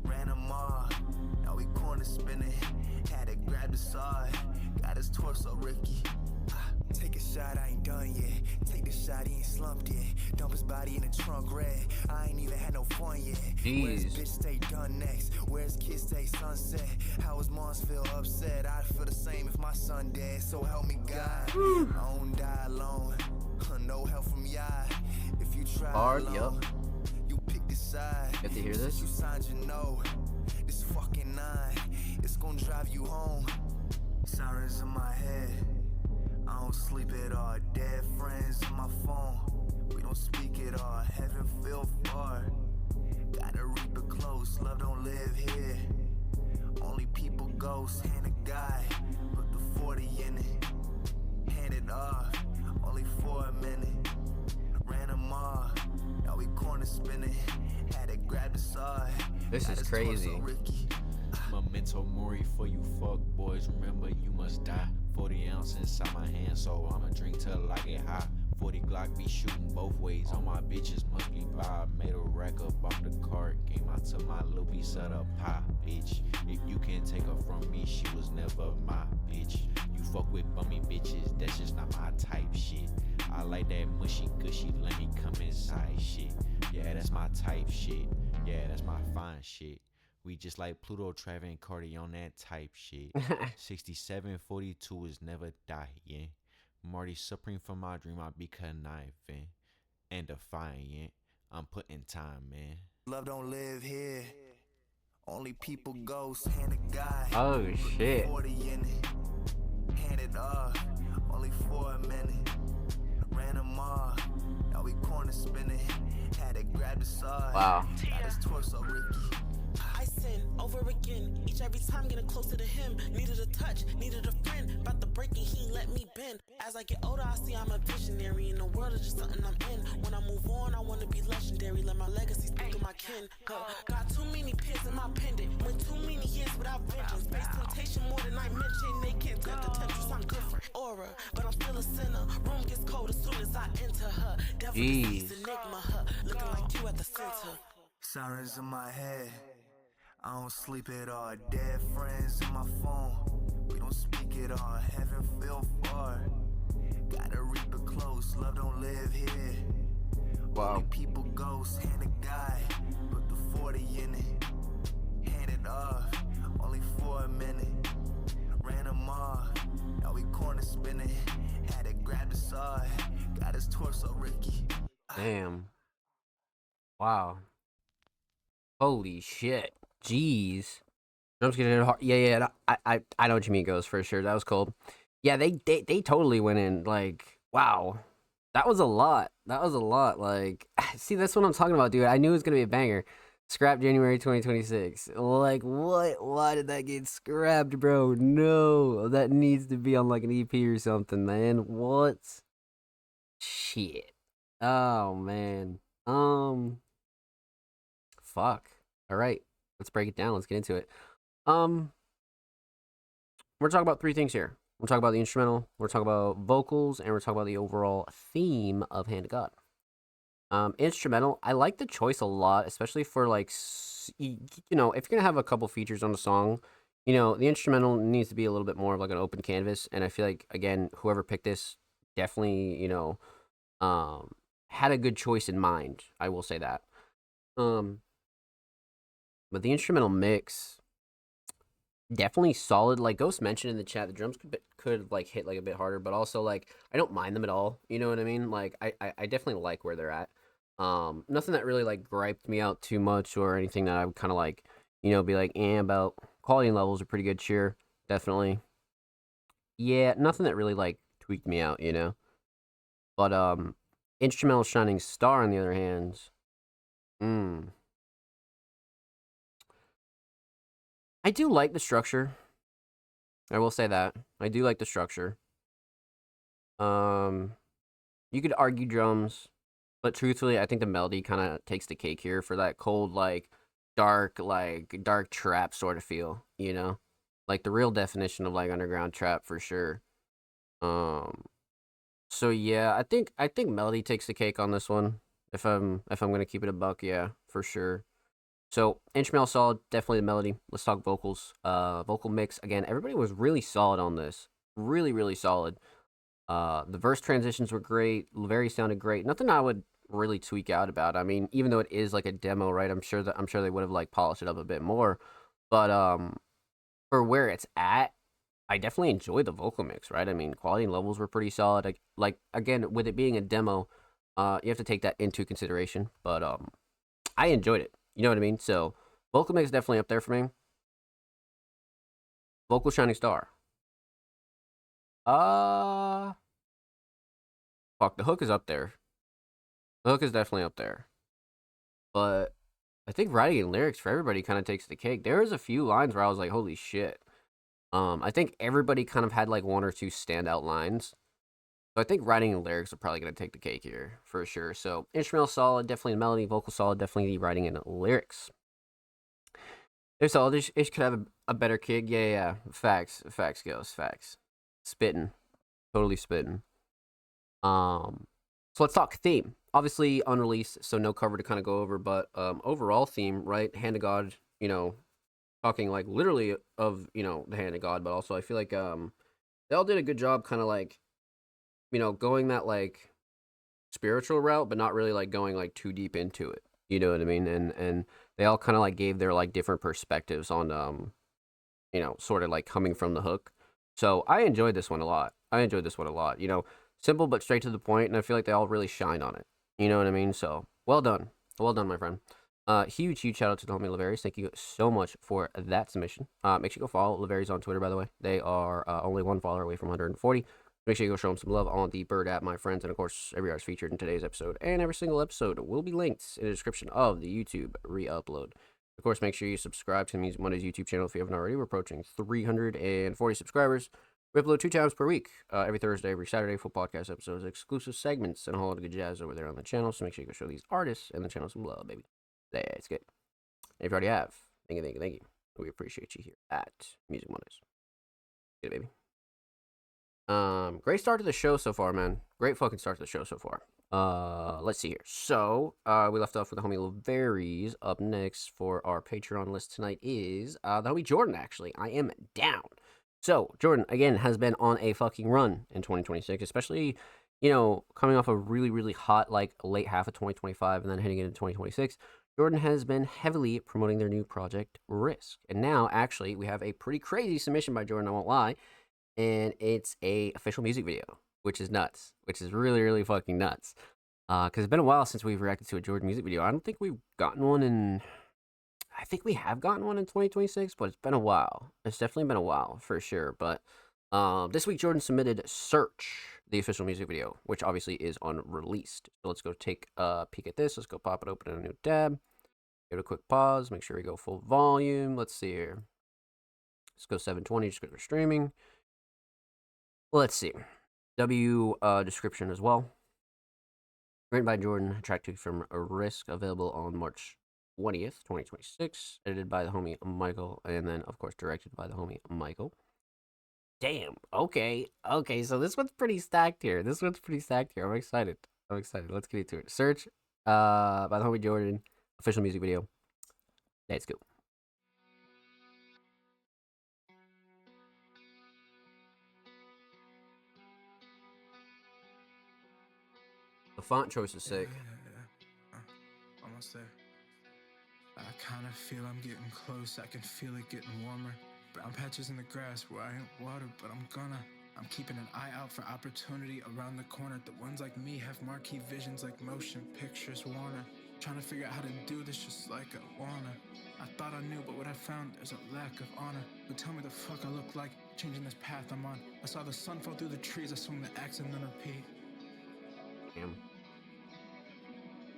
Ran them off, now we corner spinning. Had to grab the side, got his torso Ricky. Take a shot, I ain't done yet. Take the shot, he ain't slumped yet. Dump his body in the trunk red. I ain't even had no fun yet. Where's bitch stay done next? Where's kids stay sunset? How his moms feel upset? I'd feel the same if my son dead. So help me God. I don't die alone. No help from y'all. If you try Hard, alone, you pick the side. Get to hear this? You signed your no. This fucking 9, it's gonna drive you home. Sirens in my head, I don't sleep at all. Dead friends in my phone, we don't speak at all. Heaven feel far, gotta reap it close. Love don't live here, only people ghosts. Hand of God, put the 40 in it. Hand it off, only for a minute. Ran them off, now we corner spinning. Had to grab the side. This is crazy. Memento mori for you fuck boys. Remember you must die. 40 ounce inside my hand, so I'ma drink till I get high. 40 Glock be shooting both ways. All my bitches must be by. Made a rack up off the cart. Came out to my loopy set up pie, bitch. If you can't take her from me, she was never my bitch. You fuck with bummy bitches, that's just not my type shit. I like that mushy gushy, let me come inside shit. Yeah, that's my type shit. Yeah, that's my fine shit. We just like Pluto, Trav, and Cardi on that type shit. 6742 is never dying. Marty Supreme for my dream, I be conniving and defiant. I'm putting time, man. Love don't live here, only people ghosts. Hand of God. Oh shit. 40 in it. Hand it off, only for a minute. Ran them off, now we corner spinning. Had to grab the side. Wow. Got his torso Ricky. I sin over again, each every time getting closer to him. Needed a touch, needed a friend. About to break and he ain't let me bend. As I get older, I see I'm a visionary. In the world is just something I'm in. When I move on, I want to be legendary. Let my legacy speak to my kin. Got too many pins in my pendant. Went too many years without vengeance. Face temptation more than I mentioned. They can't tempt the temptress, I'm different. Aura, but I'm still a sinner. Room gets cold as soon as I enter her. Devil disease, enigma, her. Looking like you at the center. Sirens in my head, I don't sleep at all. Dead friends in my phone, we don't speak at all. Heaven feel far, gotta reap it close. Love don't live here, Wow. only people ghosts. Hand of God, put the 40 in it. Hand it off, only for a minute. Ran them off, now we corner spinning. Had to grab the side, got his torso Ricky. Damn. Wow. Holy shit. Jeez. Drums get hit hard. Yeah. I know what you mean, Ghost, for sure. That was cold. Yeah, they totally went in. Like, wow. That was a lot. Like, see, that's what I'm talking about, dude. I knew it was gonna be a banger. Scrap January 2026. Like, what? Why did that get scrapped, bro? No. That needs to be on like an EP or something, man. What? Shit. Oh man. Fuck. All right. Let's break it down. Let's get into it. We're talking about three things here. We're talking about the instrumental, we're talking about vocals, and we're talking about the overall theme of Hand of God. Instrumental, I like the choice a lot, especially for like, if you're gonna have a couple features on the song, the instrumental needs to be a little bit more of like an open canvas. And I feel like, again, whoever picked this definitely, um, had a good choice in mind. I will say that. Um, but the instrumental mix, definitely solid. Like Ghost mentioned in the chat, the drums could like hit like a bit harder, but also like I don't mind them at all. You know what I mean? Like I definitely like where they're at. Nothing that really like griped me out too much or anything that I would kind of like, be like, about. Quality levels are pretty good, sure, definitely. Yeah, nothing that really like tweaked me out. But instrumental shining star on the other hand, mm, I do like the structure. I will say that I do like the structure. Um, you could argue drums, but truthfully, I think the melody kind of takes the cake here for that cold, like dark trap sort of feel. Like the real definition of like underground trap for sure. Um, so yeah, I think melody takes the cake on this one. If I'm gonna keep it a buck, yeah, for sure. So instrumental solid, definitely the melody. Let's talk vocals. Vocal mix again. Everybody was really solid on this. Really, really solid. The verse transitions were great. Very sounded great. Nothing I would really tweak out about. I mean, even though it is like a demo, right? I'm sure they would have like polished it up a bit more. But for where it's at, I definitely enjoyed the vocal mix, right? I mean, quality and levels were pretty solid. Like again, with it being a demo, you have to take that into consideration. But I enjoyed it. You know what I mean? So vocal mix definitely up there for me. Vocal shining star. Uh Fuck, the hook is up there. The hook is definitely up there. But I think writing and lyrics for everybody kind of takes the cake. There was a few lines where I was like, holy shit. I think everybody kind of had like one or two standout lines. So I think writing and lyrics are probably gonna take the cake here for sure. So instrumental solid, definitely the melody, vocal solid, definitely the writing and lyrics. They're solid. Ish could have a better kid. Yeah, yeah. Facts, goes. Facts. Spitting. Totally spitting. So let's talk theme. Obviously unreleased, so no cover to kind of go over, but overall theme, right? Hand of God, talking like literally of, the hand of God, but also I feel like they all did a good job kind of like, going that like spiritual route, but not really like going like too deep into it. You know what I mean? And they all kind of like gave their like different perspectives on sort of like coming from the hook. So I enjoyed this one a lot. Simple but straight to the point, and I feel like they all really shine on it. You know what I mean? So well done, my friend. Huge shout out to the homie Laverius. Thank you so much for that submission. Make sure you go follow Laverius on Twitter, by the way. They are only one follower away from 140. Make sure you go show them some love on the Bird app, my friends. And of course, every artist featured in today's episode and every single episode will be linked in the description of the YouTube re-upload. Of course, make sure you subscribe to the Music Mondays YouTube channel if you haven't already. We're approaching 340 subscribers. We upload 2 times per week, every Thursday, every Saturday, full podcast episodes, exclusive segments, and a whole lot of good jazz over there on the channel. So make sure you go show these artists and the channel some love, baby. It's good. And if you already have, thank you. We appreciate you here at Music Mondays. Good, baby. Great start to the show so far, man. Great fucking start to the show so far. Let's see here. So, we left off with the homie Laverius. Up next for our Patreon list tonight is the homie Jordan, actually. I am down. So, Jordan, again, has been on a fucking run in 2026, especially, coming off a really, really hot, like, late half of 2025 and then heading into 2026. Jordan has been heavily promoting their new project, Risk. And now, actually, we have a pretty crazy submission by Jordan, I won't lie. And it's a official music video, which is nuts, which is really, really fucking nuts. Because it's been a while since we've reacted to a Jordan music video. I don't think we've gotten one I think we have gotten one in 2026, but it's been a while. It's definitely been a while, for sure. But this week, Jordan submitted Search, the official music video, which obviously is unreleased. So let's go take a peek at this. Let's go pop it open in a new tab. Give it a quick pause. Make sure we go full volume. Let's see here. Let's go 720 just because we're streaming. Let's see. Description as well. Written by Jordan, track 2 from Risk, available on March 20th, 2026. Edited by the homie Michael, and then, of course, directed by the homie Michael. Damn, okay, so this one's pretty stacked here. I'm excited. Let's get into it. Search, by the Homie Jordan official music video. Let's go. The font choice is sick. Almost there. I kinda feel I'm getting close, I can feel it getting warmer. Brown patches in the grass where I ain't watered, but I'm keeping an eye out for opportunity around the corner. The ones like me have marquee visions like motion pictures, Warner. Trying to figure out how to do this just like I wanna. I thought I knew, but what I found, there's a lack of honor. But tell me the fuck I look like, changing this path I'm on. I saw the sun fall through the trees, I swung the axe and then repeat. Damn.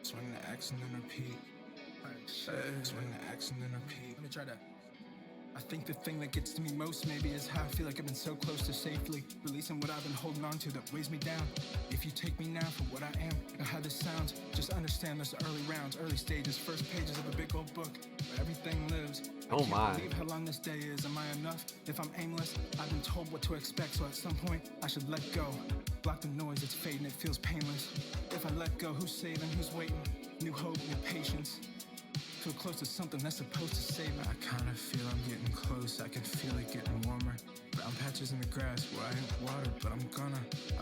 Swing the axe and then repeat. Swing the axe and then repeat. Let me try that. I think the thing that gets to me most maybe is how I feel like I've been so close to safely releasing what I've been holding on to that weighs me down. If you take me now for what I am and how this sounds, just understand there's early rounds, early stages, first pages of a big old book where everything lives. Oh I my. can't believe how long this day is. Am I enough? If I'm aimless, I've been told what to expect, so at some point I should let go. Block the noise, it's fading, it feels painless. If I let go, who's saving, who's waiting? New hope, new patience. Feel close to something that's supposed to save me. I kinda feel I'm getting close, I can feel it getting warmer. Brown patches in the grass where I ain't watered, but I'm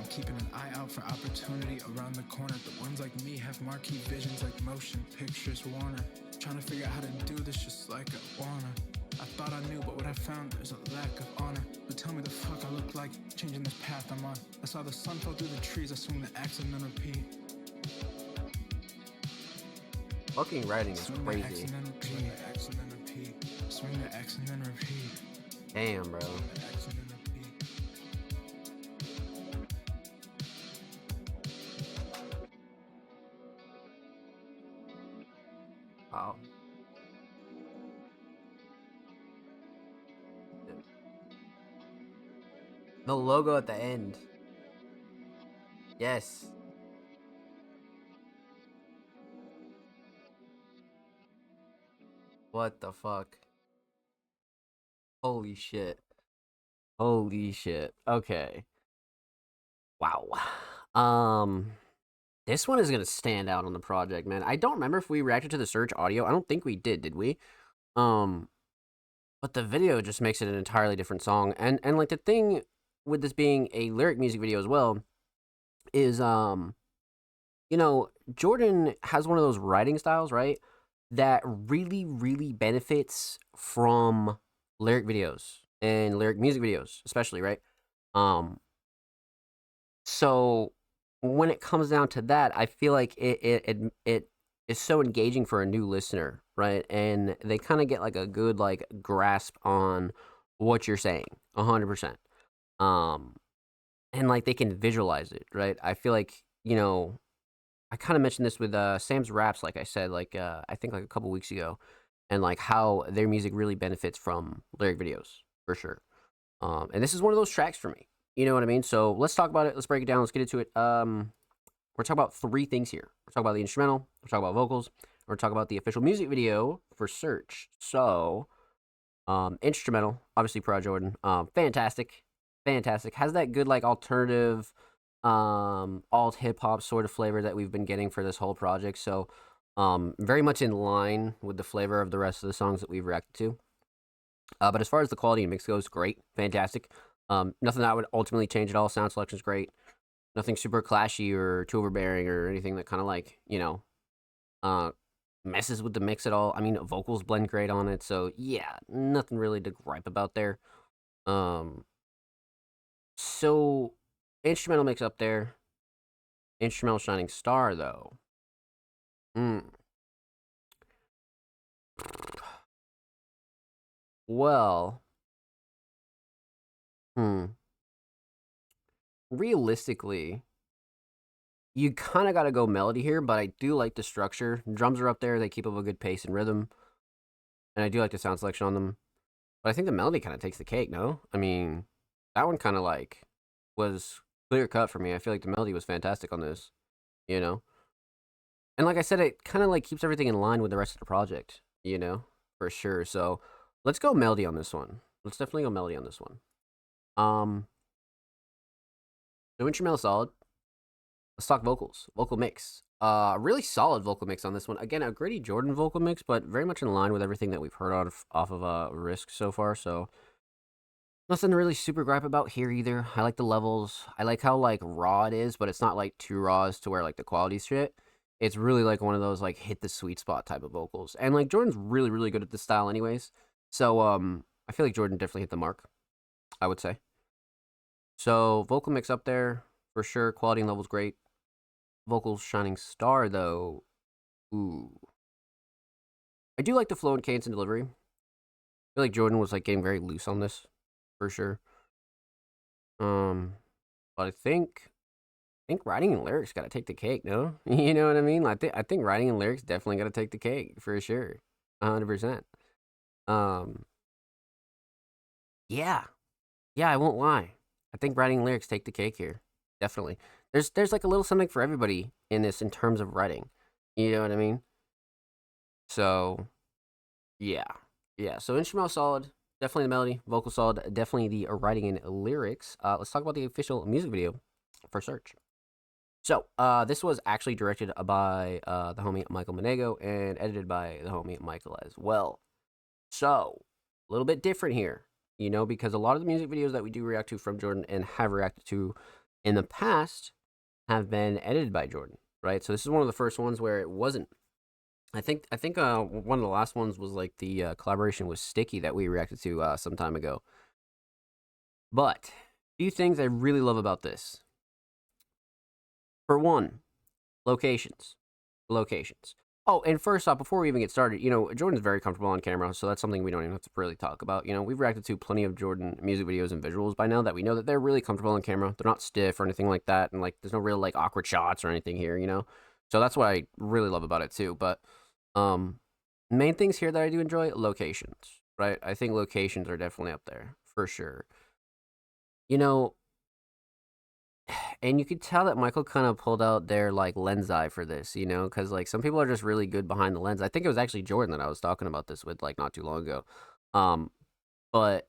keeping an eye out for opportunity around the corner. The ones like me have marquee visions like motion pictures, Warner. Trying to figure out how to do this just like I wanna. I thought I knew, but what I found, there's a lack of honor. But tell me the fuck I look like, changing this path I'm on. I saw the sun fall through the trees, I swing the axe and then repeat. Fucking writing is Swing the axe crazy. and then repeat. Swing the axe and then repeat. Swing the axe and then repeat. Damn, bro. Swing the axe and then repeat. Wow. The logo at the end. Yes. What the fuck? Holy shit. Holy shit. Okay. Wow. This one is gonna stand out on the project, man. I don't remember if we reacted to the Surge audio. I don't think we did we? But the video just makes it an entirely different song. And like the thing with this being a lyric music video as well is you know, Jordan has one of those writing styles, right? That really, really benefits from lyric videos and lyric music videos, especially, right? So when it comes down to that, I feel like it is so engaging for a new listener, right? And they kind of get like a good like grasp on what you're saying, 100%. And like they can visualize it, right? I feel like, you know, I kind of mentioned this with Sam's Raps, like I said, like I think like a couple weeks ago, and like how their music really benefits from lyric videos for sure. And this is one of those tracks for me. You know what I mean? So let's talk about it. Let's break it down. Let's get into it. We're talking about three things here. We're talking about the instrumental. We're talking about vocals. We're talking about the official music video for Search. So, instrumental, obviously, Pro Jordan. Fantastic. Has that good like alternative, alt hip hop sort of flavor that we've been getting for this whole project. So, very much in line with the flavor of the rest of the songs that we've reacted to. But as far as the quality and mix goes, great, fantastic. Nothing that would ultimately change at all. Sound selection's great. Nothing super clashy or too overbearing or anything that kind of like, you know, messes with the mix at all. I mean, vocals blend great on it. So yeah, nothing really to gripe about there. So instrumental mix up there. Instrumental shining star though. Well, realistically, you kind of got to go melody here, but I do like the structure. Drums are up there. They keep up a good pace and rhythm. And I do like the sound selection on them. But I think the melody kind of takes the cake, no? I mean, that one kind of like was clear cut for me. I feel like the melody was fantastic on this, you know? And like I said, it kind of like keeps everything in line with the rest of the project, you know? For sure. So let's go melody on this one. Let's definitely go melody on this one. So instrumental solid. Let's talk vocals. Vocal mix. Really solid vocal mix on this one. Again, a Grady Jordan vocal mix, but very much in line with everything that we've heard off of Risk so far. So nothing to really super gripe about here either. I like the levels. I like how like raw it is, but it's not like too raw as to where like the quality's shit. It's really like one of those like hit the sweet spot type of vocals. And like Jordan's really, really good at this style anyways. So I feel like Jordan definitely hit the mark, I would say. So vocal mix up there for sure. Quality and levels great. Vocals shining star though. Ooh. I do like the flow and cadence and delivery. I feel like Jordan was like getting very loose on this for sure. But I think writing and lyrics got to take the cake, no? You know what I mean? I think writing and lyrics definitely got to take the cake for sure, 100%. Um, yeah, yeah, I won't lie. I think writing and lyrics take the cake here, definitely. There's like a little something for everybody in this in terms of writing. You know what I mean? So yeah, yeah. So instrumental solid, definitely the melody, vocal solid, definitely the writing and lyrics. Let's talk about the official music video for Search. So, this was actually directed by the homie Michael Monego and edited by the homie Michael as well. So, a little bit different here, you know, because a lot of the music videos that we do react to from Jordan and have reacted to in the past have been edited by Jordan, right? So this is one of the first ones where it wasn't. I think one of the last ones was like the collaboration with Sticky that we reacted to some time ago. But a few things I really love about this. For one, locations. Locations. Oh, and first off, before we even get started, you know, Jordan's very comfortable on camera, so that's something we don't even have to really talk about. You know, we've reacted to plenty of Jordan music videos and visuals by now that we know that they're really comfortable on camera. They're not stiff or anything like that, and like there's no real like awkward shots or anything here, you know? So that's what I really love about it too. But main things here that I do enjoy, locations, right? I think locations are definitely up there for sure. You know, and you could tell that Michael kind of pulled out their like lens eye for this, you know, because like some people are just really good behind the lens. I think it was actually Jordan that I was talking about this with like not too long ago. Um, but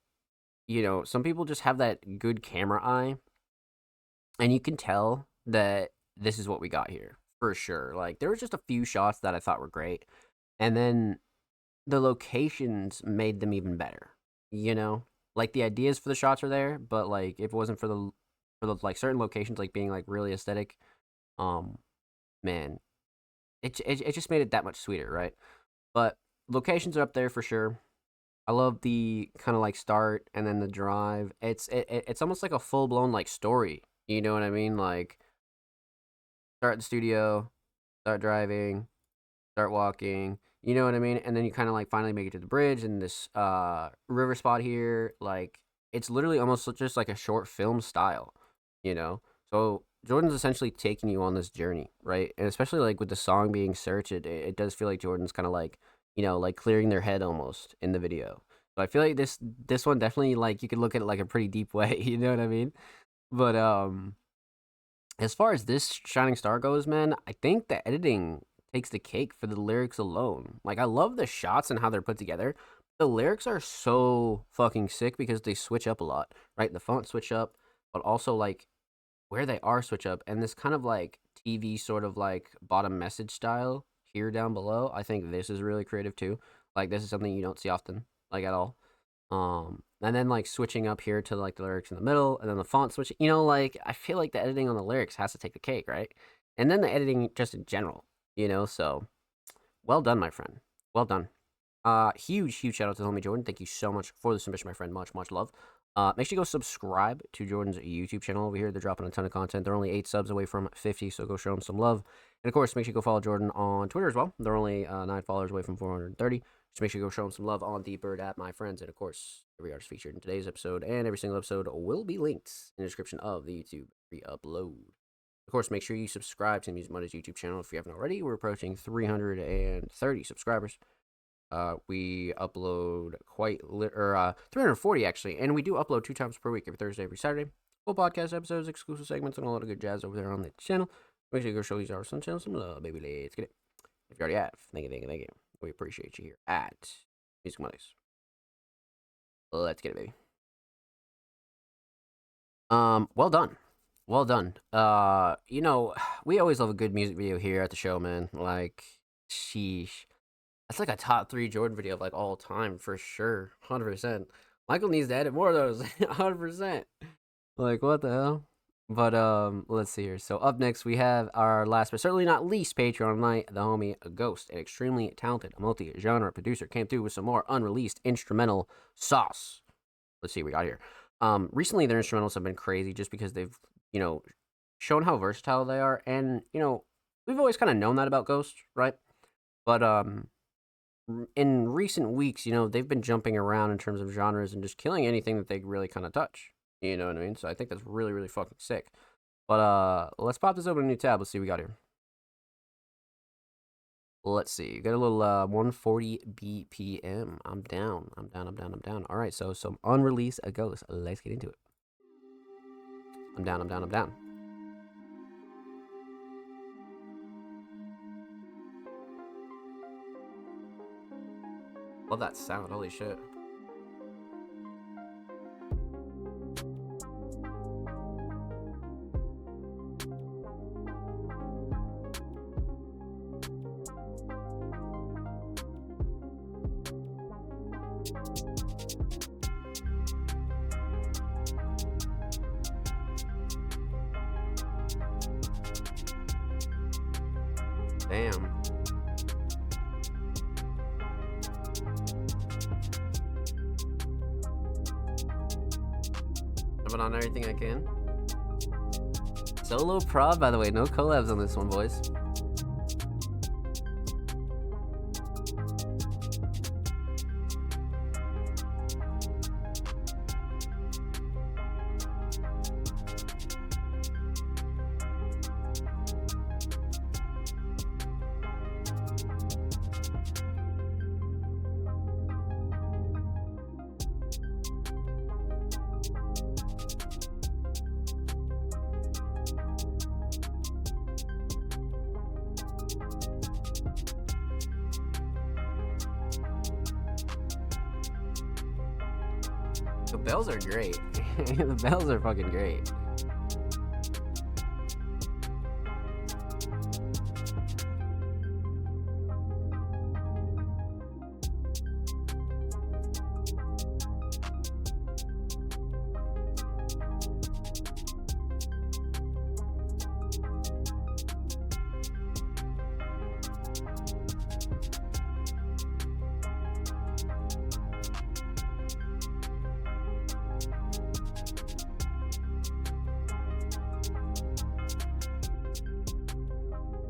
you know, some people just have that good camera eye, and you can tell that this is what we got here for sure. Like there was just a few shots that I thought were great, and then the locations made them even better. You know, like the ideas for the shots are there, but like if it wasn't for the like certain locations like being like really aesthetic, um, man, it just made it that much sweeter, right? But locations are up there for sure. I love the kind of like start and then the drive. It's almost like a full blown like story. You know what I mean? Like start at the studio, start driving, start walking. You know what I mean? And then you kind of like finally make it to the bridge and this river spot here. Like it's literally almost just like a short film style, you know? So Jordan's essentially taking you on this journey, right? And especially like with the song being Search, it does feel like Jordan's kind of like, you know, like clearing their head almost in the video. So I feel like this one definitely like you could look at it like a pretty deep way, you know what I mean? But as far as this Shining Star goes, man, I think the editing takes the cake for the lyrics alone. Like, I love the shots and how they're put together. The lyrics are so fucking sick because they switch up a lot, right? The font switch up, but also like where they are switch up, and this kind of like TV sort of like bottom message style here down below. I think this is really creative too. Like, this is something you don't see often, like at all. And then like switching up here to like the lyrics in the middle, and then the font switch. You know, like I feel like the editing on the lyrics has to take the cake, right? And then the editing just in general, you know. So well done, my friend. Well done. Huge shout out to the homie Jordan. Thank you so much for the submission, my friend. Much love. Make sure you go subscribe to Jordan's YouTube channel over here. They're dropping a ton of content. They're only 8 subs away from 50, so go show them some love. And of course, make sure you go follow Jordan on Twitter as well. They're only 9 followers away from 430. So make sure you go show them some love on the Bird app, my friends. And of course, every artist featured in today's episode and every single episode will be linked in the description of the YouTube re-upload. Of course, make sure you subscribe to Music Mondays YouTube channel if you haven't already. We're approaching 330 subscribers. We upload 340 actually, and we do upload 2 times per week, every Thursday, every Saturday. Full podcast episodes, exclusive segments, and a lot of good jazz over there on the channel. Make sure you go show these artists on the channel some love, baby. Let's get it. If you already have, thank you. We appreciate you here at Music Mondays. Let's get it, baby. Well done. Well done. You know, we always love a good music video here at the show, man. Like, sheesh. That's like a top 3 Jordan video of like all time for sure. 100%. Michael needs to edit more of those. 100%. Like, what the hell? But let's see here. So up next we have our last but certainly not least Patreon night, the homie Ghost, an extremely talented multi-genre producer, came through with some more unreleased instrumental sauce. Let's see what we got here. Recently their instrumentals have been crazy just because they've, you know, shown how versatile they are, and you know, we've always kind of known that about Ghost, right? But in recent weeks, you know, they've been jumping around in terms of genres and just killing anything that they really kind of touch. You know what I mean? So I think that's really, really fucking sick. But let's pop this open a new tab. Let's see what we got here. Let's see. You got a little 140 BPM. I'm down. All right, so some unreleased Ghost. Let's get into it. I'm down. Love that sound. Holy shit. Damn. Jumping on everything I can. Solo prod, by the way. No collabs on this one, boys. The bells are great. The bells are fucking great.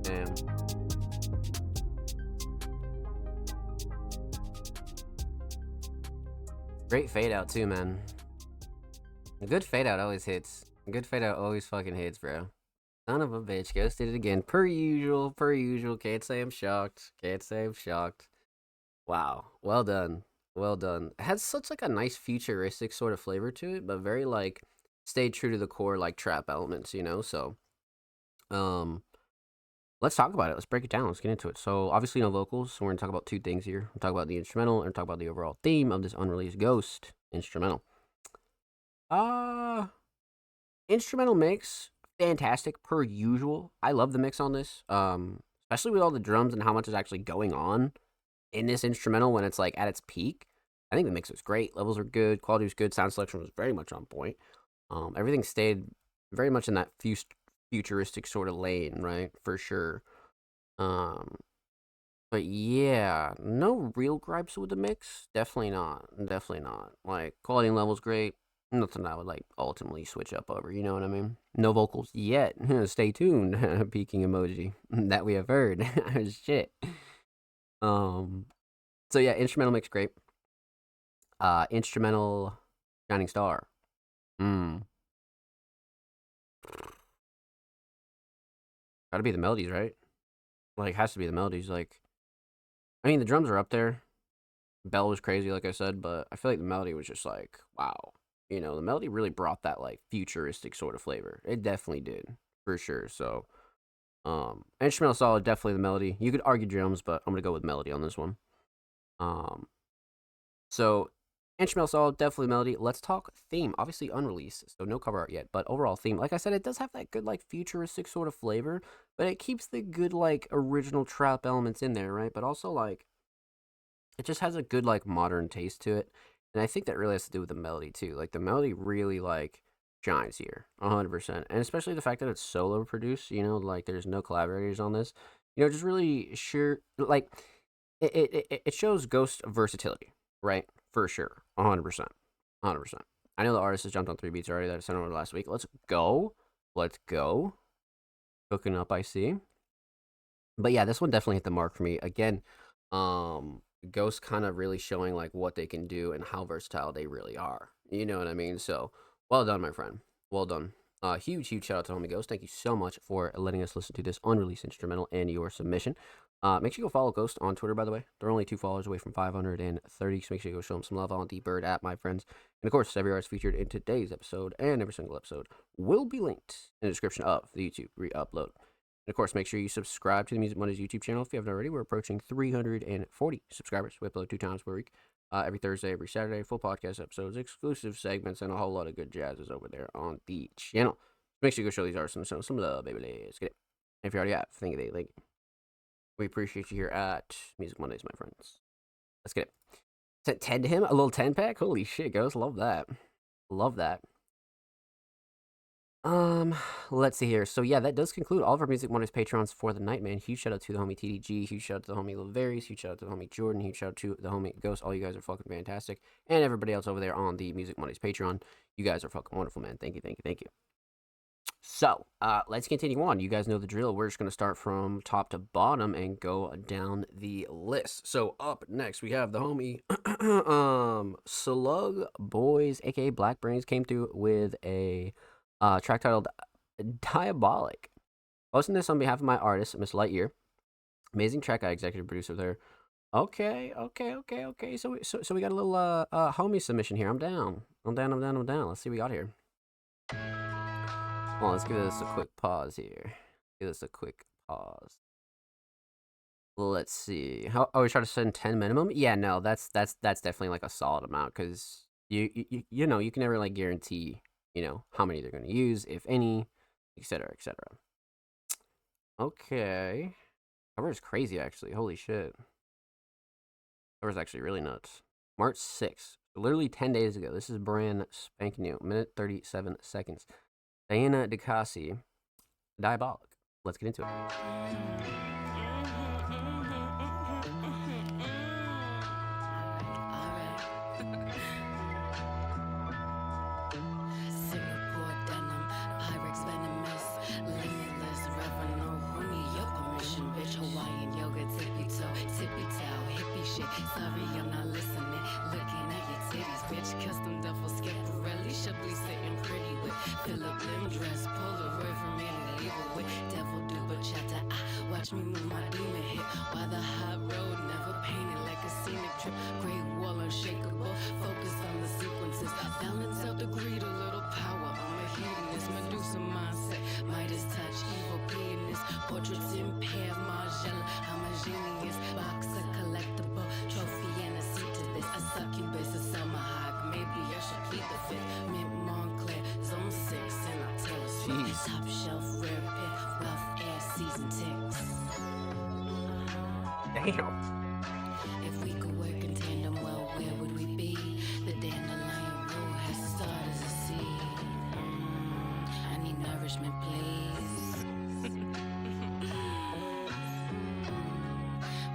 Damn. Great fade out too, man. A good fade out always hits. A good fade out always fucking hits, bro. Son of a bitch, Ghost did it again. Per usual. Can't say I'm shocked. Wow. Well done. It has such like a nice futuristic sort of flavor to it, but very like stayed true to the core like trap elements, you know? So let's talk about it. Let's break it down. Let's get into it. So obviously no vocals. So we're gonna talk about two things here. We'll talk about the instrumental and talk about the overall theme of this unreleased Ghost instrumental. Instrumental mix, fantastic per usual. I love the mix on this. Especially with all the drums and how much is actually going on in this instrumental when it's like at its peak. I think the mix was great. Levels are good. Quality was good. Sound selection was very much on point. Everything stayed very much in that futuristic sort of lane, right? For sure. But yeah, no real gripes with the mix. Definitely not. Like quality and levels great. Nothing I would like ultimately switch up over. You know what I mean? No vocals yet. Stay tuned. Peeking emoji that we have heard. Shit. So yeah, instrumental mix great. Instrumental Shining Star. Gotta be the melodies, right? Like, has to be the melodies. Like, I mean, the drums are up there. Bell was crazy, like I said, but I feel like the melody was just like, wow. You know, the melody really brought that like futuristic sort of flavor. It definitely did, for sure. So, instrumental solid, definitely the melody. You could argue drums, but I'm gonna go with melody on this one. So Instrumental solid, definitely melody. Let's talk theme. Obviously unreleased, so no cover art yet, but overall theme. Like I said, it does have that good like futuristic sort of flavor, but it keeps the good like original trap elements in there, right? But also like it just has a good like modern taste to it. And I think that really has to do with the melody too. Like the melody really like shines here, 100%. And especially the fact that it's solo produced, like there's no collaborators on this. Just really sure like it shows Ghost versatility, right? For sure. 100%. 100%. I know the artist has jumped on 3 beats already that I sent over last week. Let's go. Let's go. Cooking up, I see. But yeah, this one definitely hit the mark for me. Again, Ghost kind of really showing like what they can do and how versatile they really are. You know what I mean? So well done, my friend. Well done. Huge shout out to Homie Ghost. Thank you so much for letting us listen to this unreleased instrumental and your submission. Make sure you go follow Ghost on Twitter, by the way. They're only 2 followers away from 530, so make sure you go show them some love on the Bird app, my friends. And of course, every artist featured in today's episode and every single episode will be linked in the description of the YouTube re-upload. And of course, make sure you subscribe to the Music Mondays YouTube channel if you haven't already. We're approaching 340 subscribers. We upload 2 times per week, every Thursday, every Saturday, full podcast episodes, exclusive segments, and a whole lot of good jazzes over there on the channel. Make sure you go show these artists some love, baby. Let's get it. If you already have, thank you. We appreciate you here at Music Mondays, my friends. Let's get it. Sent 10 to him? A little 10-pack? Holy shit, Ghost. Love that. Love that. Let's see here. So yeah, that does conclude all of our Music Mondays Patrons for the night, man. Huge shout out to the homie TDG. Huge shout out to the homie Lavarius. Huge shout out to the homie Jordan. Huge shout out to the homie Ghost. All you guys are fucking fantastic. And everybody else over there on the Music Mondays Patreon. You guys are fucking wonderful, man. Thank you. So, let's continue on. You guys know the drill. We're just going to start from top to bottom and go down the list. So, up next, we have the homie Slug Boys, aka Black Brains, came through with a track titled Diabolic. Posting this on behalf of my artist, Miss Lightyear. Amazing track, I executive producer there. Okay. So we got a little homie submission here. I'm down. Let's see what we got here. Well, let's give this a quick pause here. Let's see. How we try to send 10 minimum? Yeah, no, that's definitely like a solid amount because you can never like guarantee how many they're gonna use, if any, etc. Okay, cover is crazy actually. Holy shit, cover is actually really nuts. March 6th, literally 10 days ago. This is brand spanking new. Minute 37 seconds. Diana DeCasi, Diabolic. Let's get into it. Singapore denim, Pyrex venomous, limitless revenue, homie, your permission, bitch, Hawaiian yoga, tippy toe, hippie shit. Sorry, I'm not listening. Looking at your titties, bitch, custom duffel Schiaparelli, should be sitting pretty with Philip Lim dress, Polaroid from any label with devil do bachata. Watch me move my demon hit while the hot road never painted like a scenic trip. Great wall unshakable, focus on the sequences. Balance out the greed, a little power. I'm a hedonist, Medusa mindset, Midas touch, evil pianist. Portraits in pair, Margiela. I'm a genius, boxer collectible, trophy and a seat to this. A succubus, a summer hawk. Maybe I should keep the fifth. Mint Montclair, zone 6, and I tell a story. Top shelf, rare pit, wealth, air, season ticks. Damn. If we could work in tandem, well, where would we be? The dandelion root has to start as a seed. I need nourishment, please.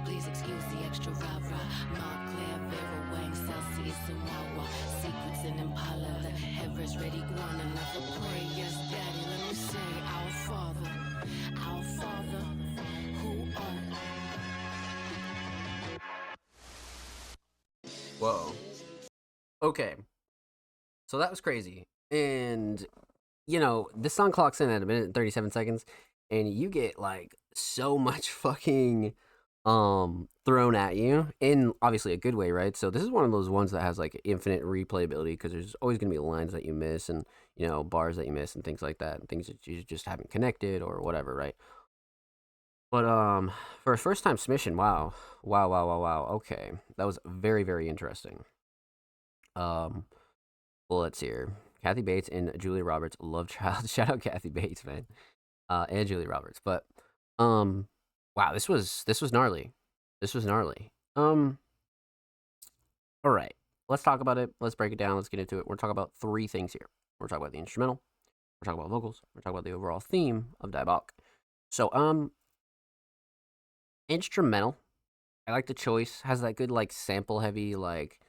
Please excuse the extra rah-rah. Montclair, Vera Wang, Celsius, and Wawa. Secrets and Impala, the Everest, ready, guana, never pray. Yes, Daddy, let me say, our Father, who art. Whoa. Okay. So that was crazy. And, this song clocks in at 1 minute and 37 seconds, and you get, like, so much fucking, thrown at you, in obviously a good way, right? So this is one of those ones that has, like, infinite replayability, because there's always going to be lines that you miss, and, bars that you miss, and things like that, and things that you just haven't connected, or whatever, right? But, for a first-time submission, wow. Okay. That was very, very interesting. bullets here. Kathy Bates and Julia Roberts, love child. Shout out Kathy Bates, man, and Julia Roberts. But wow, this was gnarly. This was gnarly. All right, let's talk about it. Let's break it down. Let's get into it. We're talking about three things here. We're talking about the instrumental. We're talking about vocals. We're talking about the overall theme of Diabolic. So, instrumental. I like the choice. Has that good like sample heavy like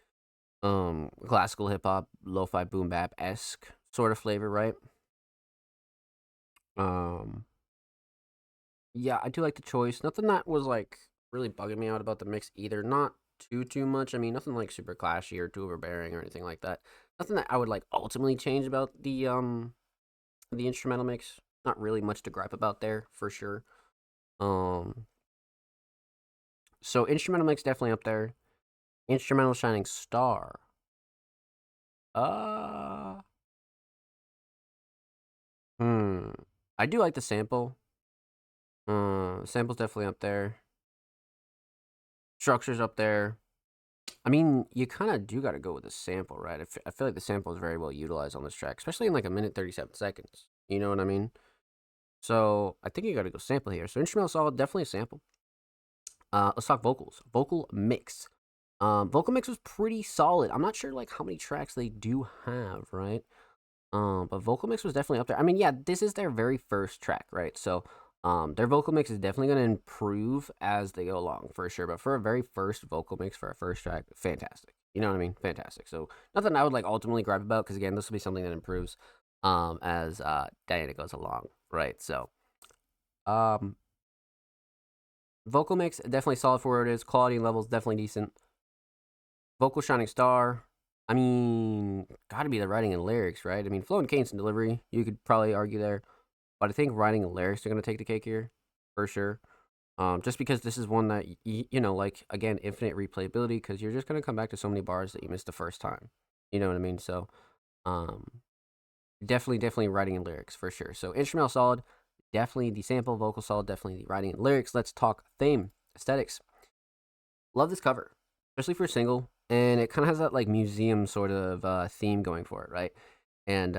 classical hip hop, lo-fi boom bap esque sort of flavor, right? Um, yeah, I do like the choice. Nothing that was like really bugging me out about the mix either. Not too much. I mean, nothing like super clashy or too overbearing or anything like that. Nothing that I would like ultimately change about the instrumental mix. Not really much to gripe about there for sure. Um, so instrumental mix definitely up there. Instrumental shining star. Uh, hmm. I do like the sample. Sample's definitely up there. Structure's up there. I mean, you kind of do got to go with the sample, right? I feel like the sample is very well utilized on this track, especially in like a minute 37 seconds. You know what I mean? So I think you got to go sample here. So instrumental solid, definitely a sample. Let's talk vocals. Vocal mix. Vocal mix was pretty solid. I'm not sure like how many tracks they do have, right? But vocal mix was definitely up there. I mean, yeah, this is their very first track, right? So, their vocal mix is definitely going to improve as they go along for sure. But for a very first vocal mix for a first track, fantastic. You know what I mean? Fantastic. So nothing I would like ultimately gripe about because again, this will be something that improves, as Diana goes along, right? So, um, vocal mix definitely solid for where it is. Quality levels definitely decent. Vocal shining star. I mean, got to be the writing and lyrics, right? I mean, flow and cadence and delivery, you could probably argue there, but I think writing and lyrics are gonna take the cake here, for sure. Just because this is one that you know, like again, infinite replayability, because you're just gonna come back to so many bars that you missed the first time. You know what I mean? So, um, definitely writing and lyrics for sure. So instrumental solid, definitely the sample, vocal solid, definitely the writing and lyrics. Let's talk theme aesthetics. Love this cover, especially for a single, and it kind of has that like museum sort of theme going for it, right? And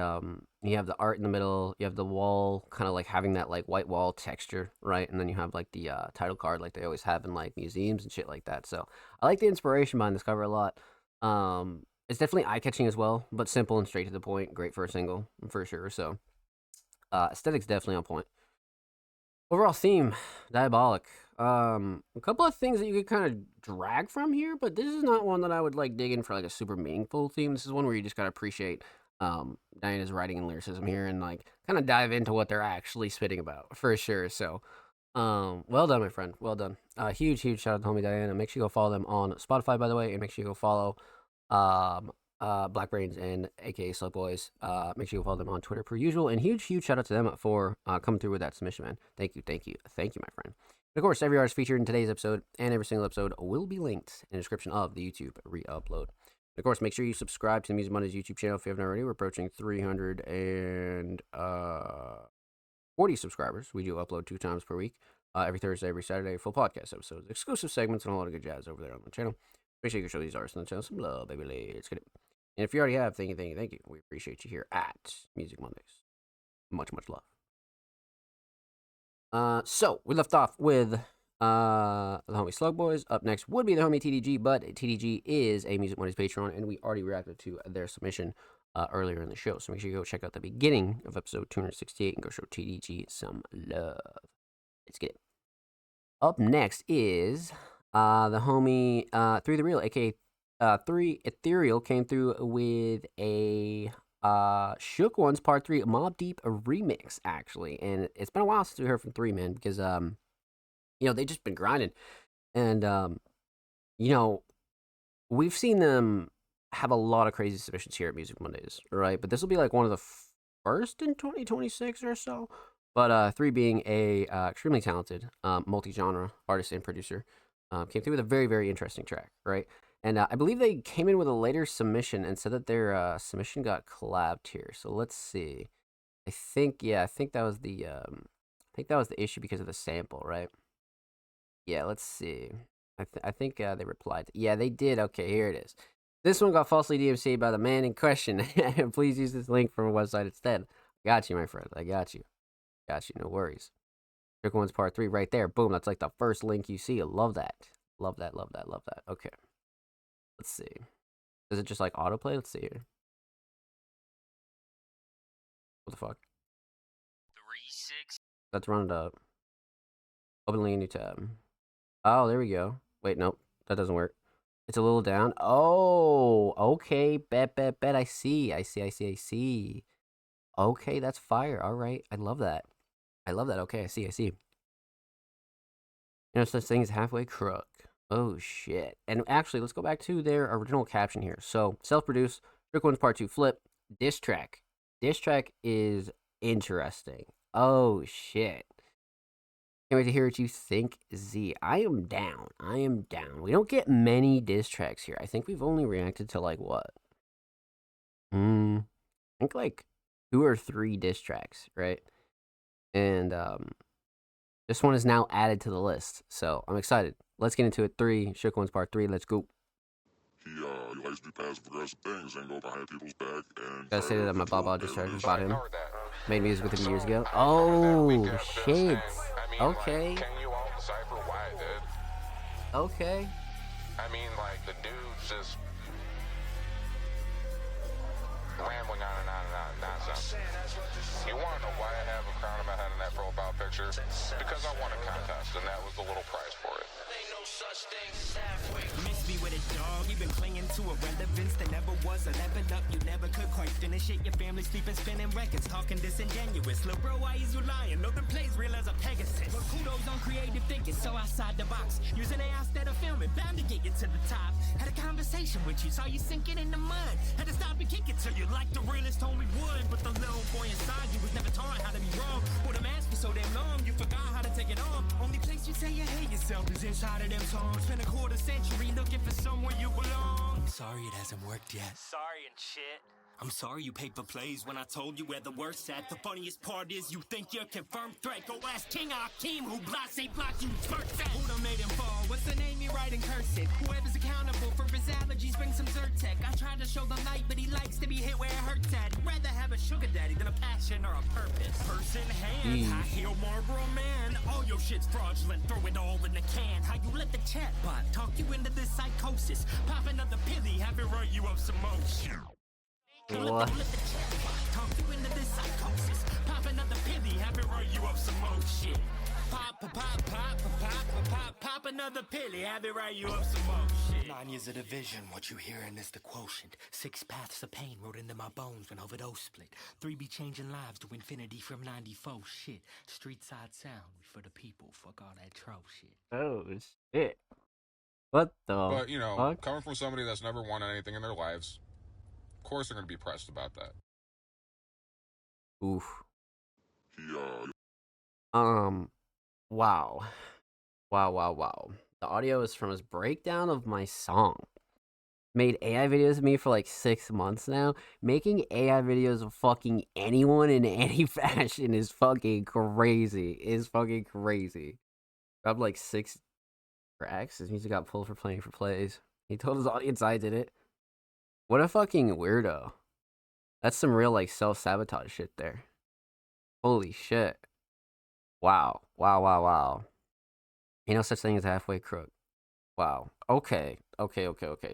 you have the art in the middle, you have the wall kind of like having that like white wall texture, right? And then you have like the title card like they always have in like museums and shit like that. So I like the inspiration behind this cover a lot. It's definitely eye catching as well, but simple and straight to the point. Great for a single for sure. So aesthetics definitely on point. Overall theme, Diabolic. A couple of things that you could kind of drag from here, but this is not one that I would like dig in for like a super meaningful theme. This is one where you just gotta appreciate Diana's writing and lyricism here and like kind of dive into what they're actually spitting about for sure. So well done, my friend. Well done. Huge shout out to homie Diana. Make sure you go follow them on Spotify, by the way, and make sure you go follow um Black Brains and aka Slug Boys. Make sure you follow them on Twitter per usual. And huge shout out to them for coming through with that submission, man. Thank you, my friend. And of course, every artist featured in today's episode and every single episode will be linked in the description of the YouTube re-upload. And of course, make sure you subscribe to the Music Mondays YouTube channel if you haven't already. We're approaching 340 subscribers. We do upload 2 times per week, every Thursday, every Saturday, full podcast episodes, exclusive segments, and a lot of good jazz over there on the channel. Make sure you can show these artists on the channel some love, baby. Let's get it. And if you already have, thank you. We appreciate you here at Music Mondays. Much love. So we left off with the homie Slug Boys. Up next would be the homie TDG, but TDG is a Music Mondays Patreon, and we already reacted to their submission earlier in the show. So make sure you go check out the beginning of episode 268 and go show TDG some love. Let's get it. Up next is the homie 3 The Real, aka 3 Ethereal, came through with a Shook Ones Part 3 Mobb Deep remix, actually. And it's been a while since we heard from 3, man, because you know, they just been grinding. And you know, we've seen them have a lot of crazy submissions here at Music Mondays, right? But this will be like one of the first in 2026 or so. But 3 being a extremely talented multi-genre artist and producer, came through with a very interesting track, right? And I believe they came in with a later submission and said that their submission got collabed here. So let's see. I think that was the issue because of the sample, right? Yeah, let's see. I think they replied. Yeah, they did. Okay, here it is. This one got falsely DMCA'd by the man in question. Please use this link from a website instead. Got you, my friend. I got you. Got you. No worries. Trick Ones Part 3 right there. Boom. That's like the first link you see. I love that. Love that. Love that. Love that. Okay. Let's see. Does it just like autoplay? Let's see here. What the fuck? 3-6. Let's run it up. Open link, new tab. Oh, there we go. Wait, nope. That doesn't work. It's a little down. Oh, okay. Bet. I see. Okay, that's fire. All right. I love that. Okay, I see. You know, such thing as halfway crook. Oh, shit. And actually, let's go back to their original caption here. So, self-produced, Trick Ones Part 2 flip, diss track. Diss track is interesting. Oh, shit. Can't wait to hear what you think, Z. I am down. We don't get many diss tracks here. I think we've only reacted to, like, what? I think, like, 2 or 3 diss tracks, right? And, this one is now added to the list, so I'm excited. Let's get into it. 3, Shook Ones Part 3, let's go. He likes to do passive aggressive things and go behind people's back and... Gotta say that my Baba just heard about him. Ignore that. Made music with him years ago. Oh, shit. Okay. Like, can you all decipher why I did? Okay. I mean, like, the dude's just rambling on and on and on, nonsense. You want to know why I have a crown on my head in that profile picture? Because I won a contest, and that was the little prize for it. Miss me with a dog, you've been clinging to a relevance that never was a level up. You never could quite finish it. Your family sleeping, spinning records, talking disingenuous. Lil' bro, why is you lying? No, the plays real as a Pegasus. But kudos on creative thinking, so outside the box. Using AI instead of filming, bound to get you to the top. Had a conversation with you, saw you sinking in the mud. Had to stop and kick it to you like the realest told me would. But the little boy inside you was never taught how to be wrong. With a mask for so damn long, you forgot how to take it on. Only place you say you hate yourself is inside of them songs. Spent a quarter century looking for somewhere you belong. I'm sorry it hasn't worked yet. Sorry and shit. I'm sorry you paper plays when I told you where the worst at. The funniest part is you think you're confirmed threat. Go ask King Akeem who blocks you first at. Who done made him fall? What's the name you write in cursive? Whoever's accountable for his allergies, bring some Zyrtec. I tried to show the light, but he likes to be hit where it hurts at. Rather have a sugar daddy than a passion or a purpose. Purse in hand, high heel Marlboro man. All your shit's fraudulent, throw it all in the can. How you let the chatbot talk you into this psychosis? Pop another pilly, have it run you up some more shit. What? Talk you into this psychosis. Pop another pilly, have it run you up some more shit. Pop another pilly, have it run you up some more shit. 9 years of division, what you hearing is the quotient. 6 paths of pain wrote into my bones when overdose split. 3 be changing lives to infinity from 94 shit. Street side sound, we for the people, fuck all that troll shit. Oh, shit. What the But, you know, fuck? coming from somebody that's never won anything in their lives, of course they're going to be pressed about that. Oof. He, Wow. The audio is from his breakdown of my song. Made AI videos of me for like 6 months now. Making AI videos of fucking anyone in any fashion is fucking crazy. Grabbed like 6 tracks. His music got pulled for playing for plays. He told his audience I did it. What a fucking weirdo. That's some real like self-sabotage shit there. Holy shit. Wow. Ain't no such thing as halfway crook. Wow. Okay.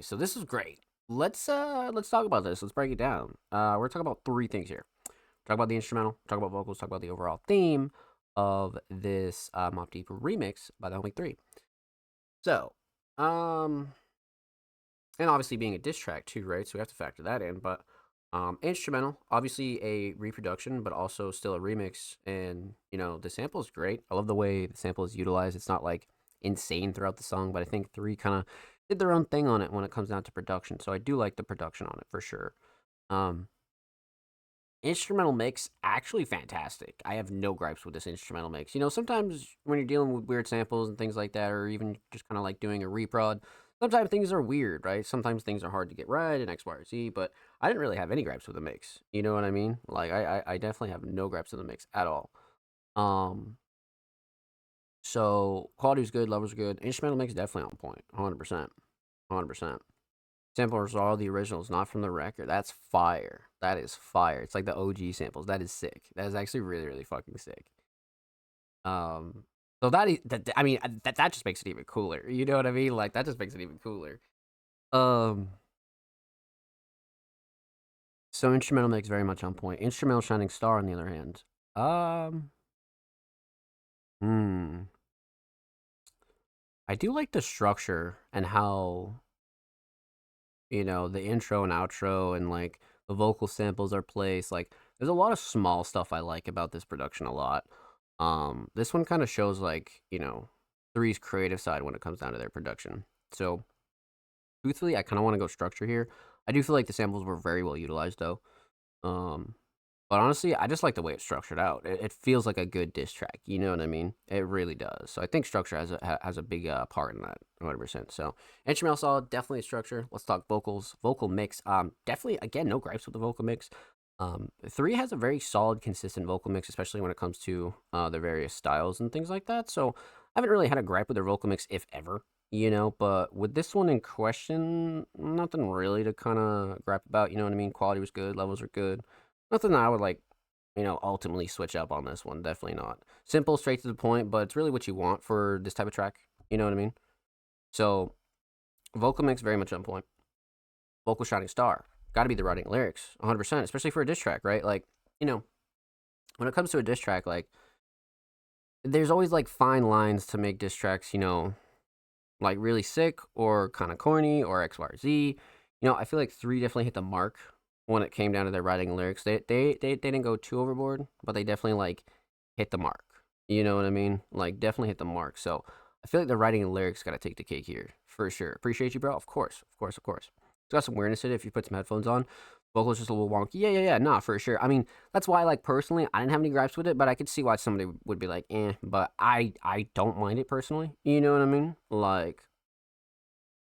So this is great. Let's talk about this. Let's break it down. We're talking about 3 things here. Talk about the instrumental, talk about vocals, talk about the overall theme of this Mobb Deep remix by the Homie 3. So, and obviously being a diss track too, right? So we have to factor that in, but instrumental, obviously a reproduction, but also still a remix. And, you know, the sample is great. I love the way the sample is utilized. It's not like insane throughout the song, but I think 3 kind of did their own thing on it when it comes down to production. So I do like the production on it for sure. Instrumental mix, actually fantastic. I have no gripes with this instrumental mix. You know, sometimes when you're dealing with weird samples and things like that, or even just kind of like doing a reprod, sometimes things are weird, right? Sometimes things are hard to get right and X, Y, or Z, but I didn't really have any gripes with the mix. You know what I mean? Like, I definitely have no gripes with the mix at all. So, quality was good, levels were good. Instrumental mix definitely on point, 100%. Samples are all the originals, not from the record. That's fire. That is fire. It's like the OG samples. That is sick. That is actually really, really fucking sick. So I mean, that just makes it even cooler. You know what I mean? Like that just makes it even cooler. So instrumental mix very much on point. Instrumental Shining Star on the other hand. I do like the structure and how, you know, the intro and outro and like the vocal samples are placed. Like there's a lot of small stuff I like about this production a lot. This one kind of shows like, you know, Three's creative side when it comes down to their production. So truthfully, I kind of want to go structure here. I do feel like the samples were very well utilized though. But honestly, I just like the way it's structured out. It feels like a good diss track. You know what I mean? It really does. So I think structure has a big part in that, 100%. So instrumental solid, definitely structure. Let's talk vocals, vocal mix. Definitely again, no gripes with the vocal mix. Three has a very solid, consistent vocal mix, especially when it comes to their various styles and things like that. So I haven't really had a gripe with their vocal mix, if ever. You know, but with this one in question, nothing really to kind of gripe about. You know what I mean? Quality was good, levels were good. Nothing that I would like, you know, ultimately switch up on this one. Definitely not. Simple, straight to the point, but it's really what you want for this type of track. You know what I mean? So, vocal mix very much on point. Vocal Shining Star. Got to be the writing lyrics, 100%, especially for a diss track, right? Like, you know, when it comes to a diss track, like, there's always like fine lines to make diss tracks, you know, like really sick or kind of corny or X, Y, or Z. You know, I feel like Three definitely hit the mark when it came down to their writing and lyrics. They didn't go too overboard, but they definitely like hit the mark. You know what I mean? Like definitely hit the mark. So I feel like the writing and lyrics got to take the cake here for sure. Appreciate you, bro. Of course. It's got some weirdness in it if you put some headphones on. Vocals just a little wonky. Yeah. Nah, for sure. I mean, that's why like personally, I didn't have any gripes with it, but I could see why somebody would be like, but I don't mind it personally. You know what I mean? Like,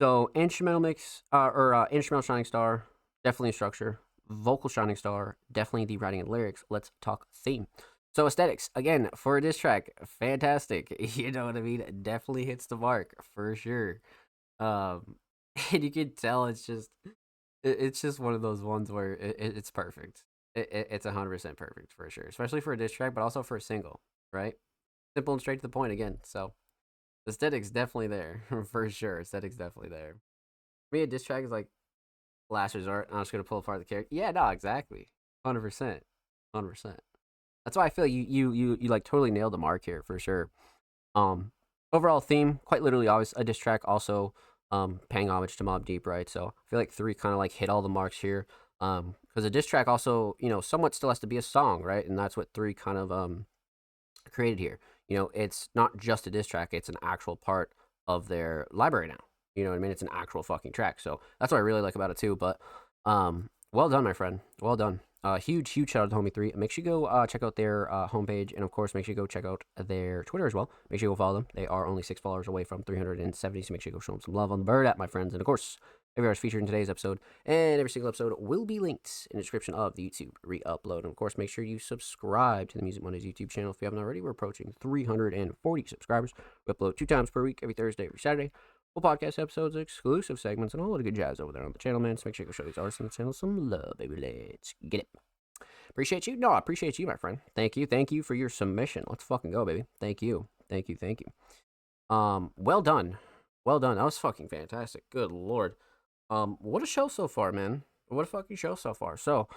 so instrumental mix instrumental Shining Star, definitely a structure. Vocal Shining Star, definitely the writing and lyrics. Let's talk theme. So aesthetics, again, for a diss track, fantastic. You know what I mean? Definitely hits the mark for sure. And you can tell it's just one of those ones where it's perfect. It's 100% perfect for sure, especially for a diss track, but also for a single, right? Simple and straight to the point again. So aesthetics definitely there for sure. Aesthetics definitely there. For me, a diss track is like last resort. I'm just gonna pull apart the character. Yeah, no, exactly, 100%. That's why I feel you like totally nailed the mark here for sure. Overall theme, quite literally, obvious a diss track. Also, paying homage to Mobb Deep, right? So I feel like Three kind of like hit all the marks here. Because a diss track also, you know, somewhat still has to be a song, right? And that's what Three kind of created here. You know, it's not just a diss track; it's an actual part of their library now. You know what I mean? It's an actual fucking track. So that's what I really like about it too. But well done, my friend. Well done. Huge shout out to Homie 3. Make sure you go check out their homepage, and of course, make sure you go check out their Twitter as well. Make sure you go follow them. They are only 6 followers away from 370, so make sure you go show them some love on the bird at my friends. And of course, every artist featured in today's episode and every single episode will be linked in the description of the YouTube re-upload. And of course, make sure you subscribe to the Music Mondays YouTube channel if you haven't already. We're approaching 340 subscribers. We upload 2 times per week, every Thursday, every Saturday. Full podcast episodes, exclusive segments, and a whole lot of good jazz over there on the channel, man. So make sure you go show these artists on the channel some love, baby. Let's get it. Appreciate you. No, I appreciate you, my friend. Thank you for your submission. Let's fucking go, baby. Thank you. Well done. That was fucking fantastic. Good lord. What a show so far, man. What a fucking show so far. So,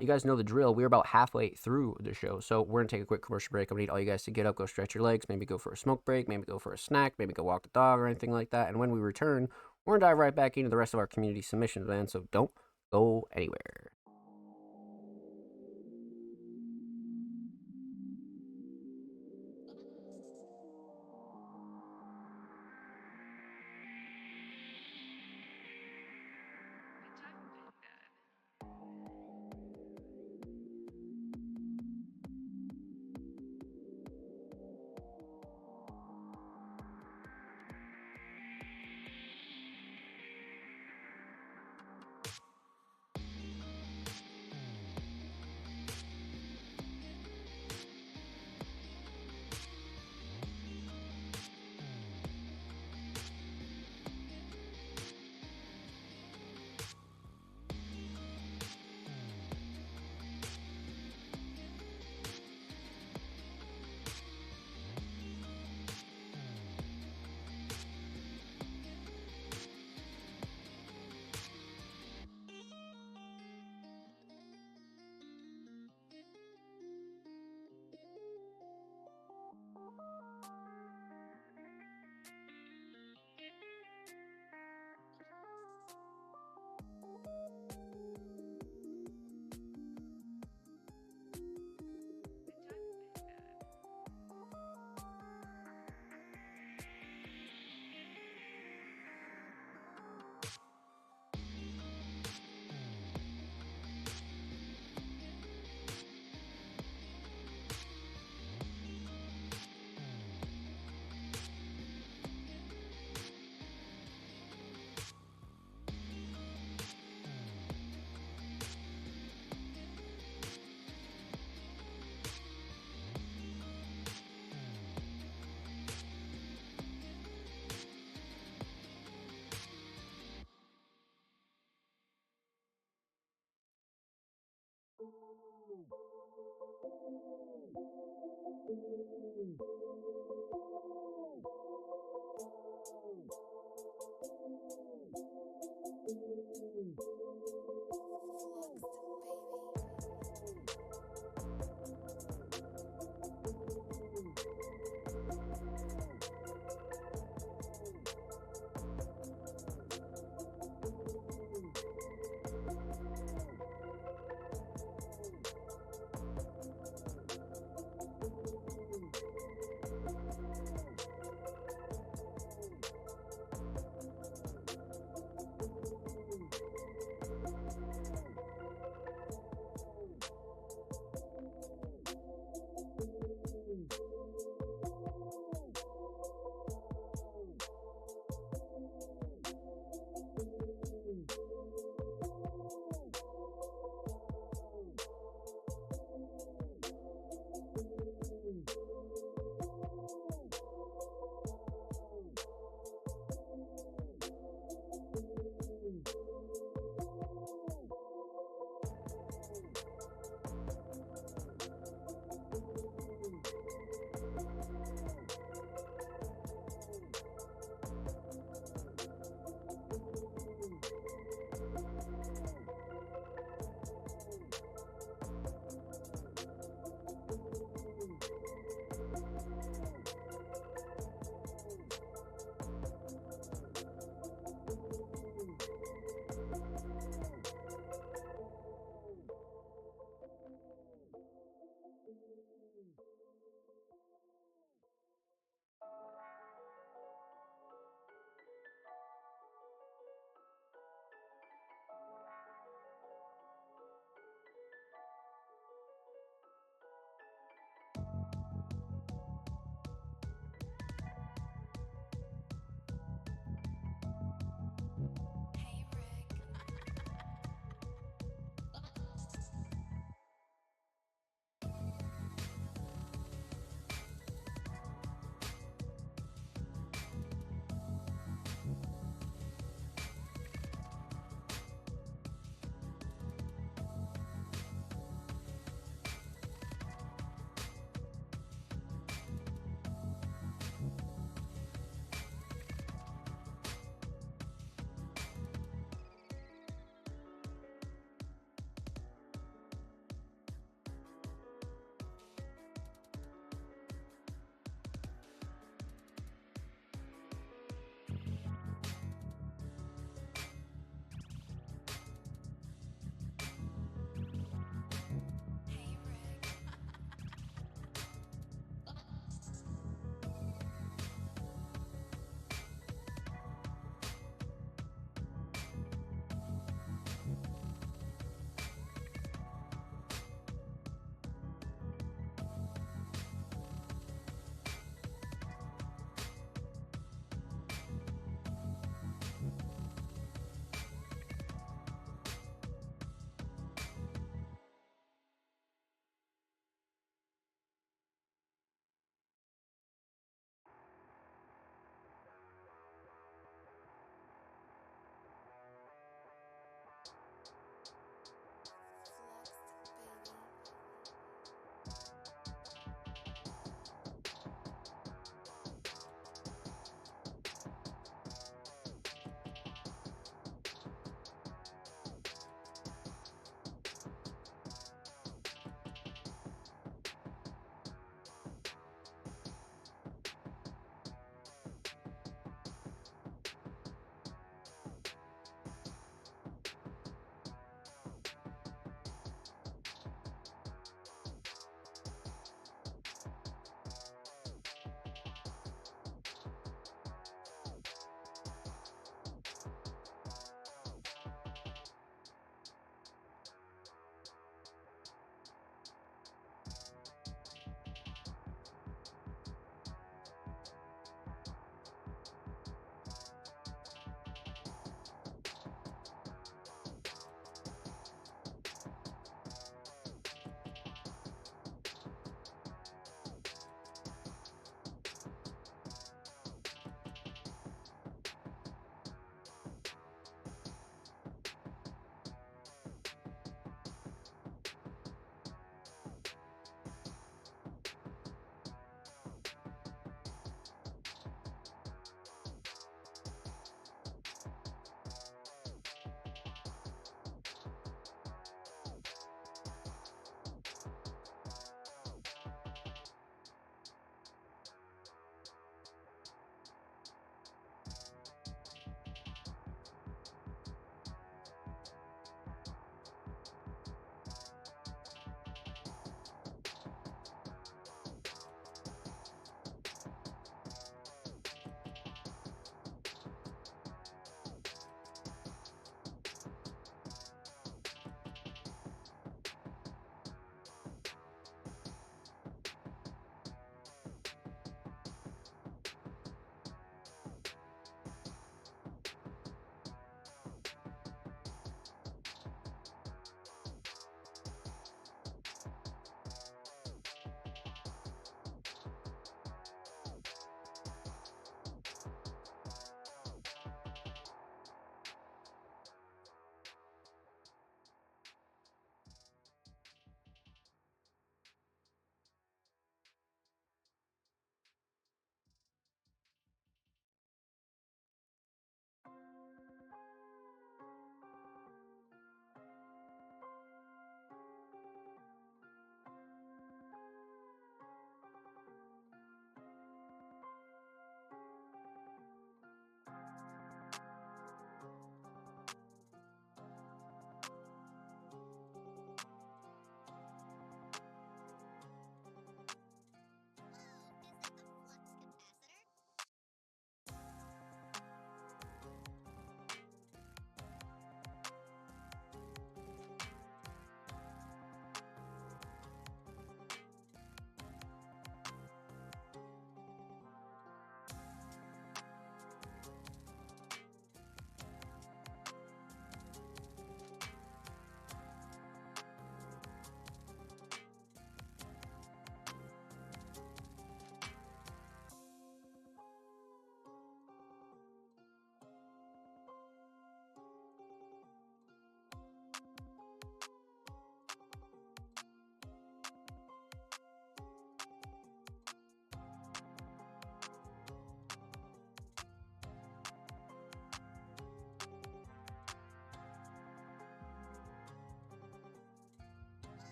you guys know the drill. We're about halfway through the show, so we're gonna take a quick commercial break. I'm gonna need all you guys to get up, go stretch your legs, maybe go for a smoke break, maybe go for a snack, maybe go walk the dog or anything like that. And when we return, we're gonna dive right back into the rest of our community submissions, man. So don't go anywhere.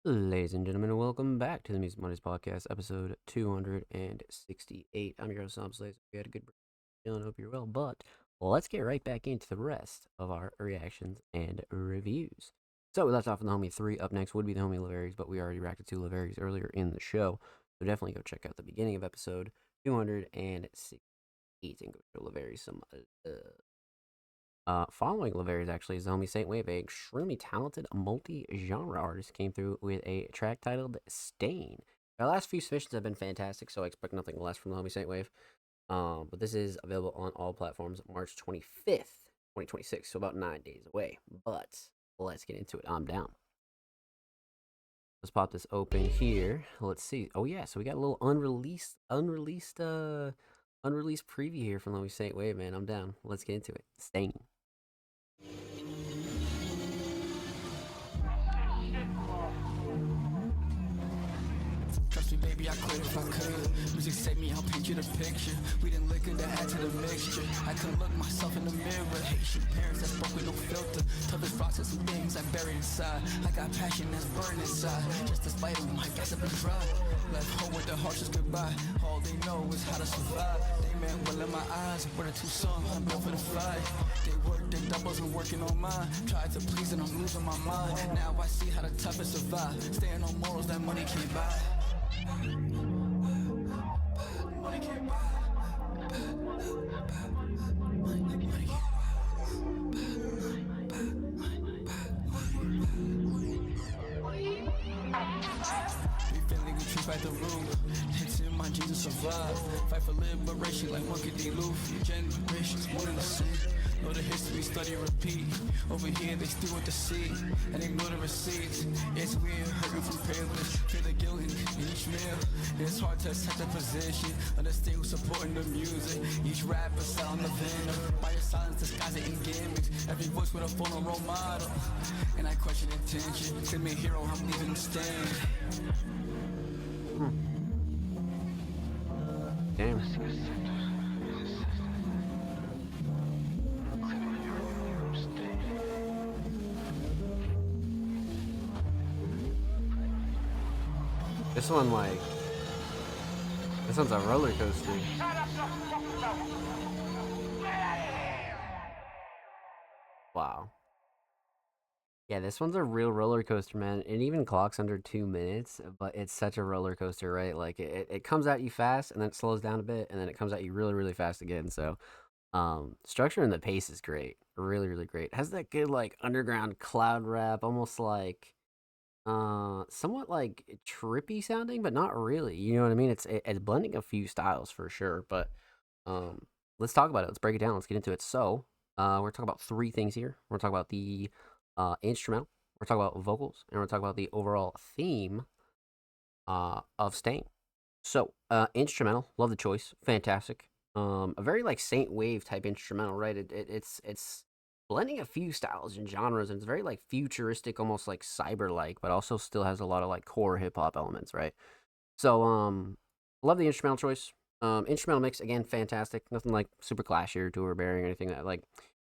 Ladies and gentlemen, welcome back to the Music Mondays Podcast, episode 268. I'm your host, Sam Slays. We had a good break. Feeling, hope you're well, but let's get right back into the rest of our reactions and reviews. So we left off in the Homie 3. Up next would be the Homie Laverius, but we already reacted to Laverius earlier in the show. So definitely go check out the beginning of episode 268 and go show Laverius some following Laverius actually is the Homie Saint Wave, a extremely talented multi-genre artist, came through with a track titled Stain. Our last few submissions have been fantastic, so I expect nothing less from the Homie Saint Wave. But this is available on all platforms March 25th, 2026, so about 9 days away. But let's get into it. I'm down. Let's pop this open here. Let's see. Oh yeah, so we got a little unreleased preview here from the Homie Saint Wave, man. I'm down. Let's get into it. Stain. Trust me, baby, I quit if I could. Music saved me, I'll paint you the picture. We didn't liquor to add to the mixture. I couldn't look myself in the mirror. Haitian parents that spoke with no filter. Toughest rocks and some things I buried inside. I got passion that's burning inside. Just despite them, I guess I've been dry. Left home with the harshest goodbye. All they know is how to survive. They meant well in my eyes. We're the two songs, I'm built for the fight. They worked their doubles and working on mine. Tried to please and I'm losing my mind. Now I see how the toughest survive. Staying on morals that money can't buy. Money can't buy. Fight the room, it's in my genes to survive. Fight for liberation like Monkey D. Luffy. Generations, one in the same. Know the history, study, repeat. Over here, they steal with the seed and ignore the receipts. It's weird, hurting from privilege. Feel the guilt in each meal. It's hard to accept the position. Understand who's supporting the music. Each rapper sound the venom. By your silence, disguising in gimmicks. Every voice with a phone or role model. And I question intention. Send me a hero, I'm leaving the stand. Damn. This one, like, this one's a roller coaster. Wow. Yeah, this one's a real roller coaster, man. It even clocks under 2 minutes, but it's such a roller coaster, right? Like it comes at you fast and then it slows down a bit and then it comes at you really, really fast again. So structure and the pace is great. Really, really great. It has that good like underground cloud rap, almost like somewhat like trippy sounding, but not really. You know what I mean? It's blending a few styles for sure. But let's talk about it. Let's break it down. Let's get into it. So we're talking about 3 things here. We're gonna talk about the instrumental, we're talking about vocals, and we're talking about the overall theme of Stain. So instrumental, love the choice, fantastic. A very like Saint Wave type instrumental, right? It's blending a few styles and genres, and it's very like futuristic, almost like cyber like, but also still has a lot of like core hip hop elements, right? So love the instrumental choice. Instrumental mix again, fantastic. Nothing like super clashy or too overbearing or anything that like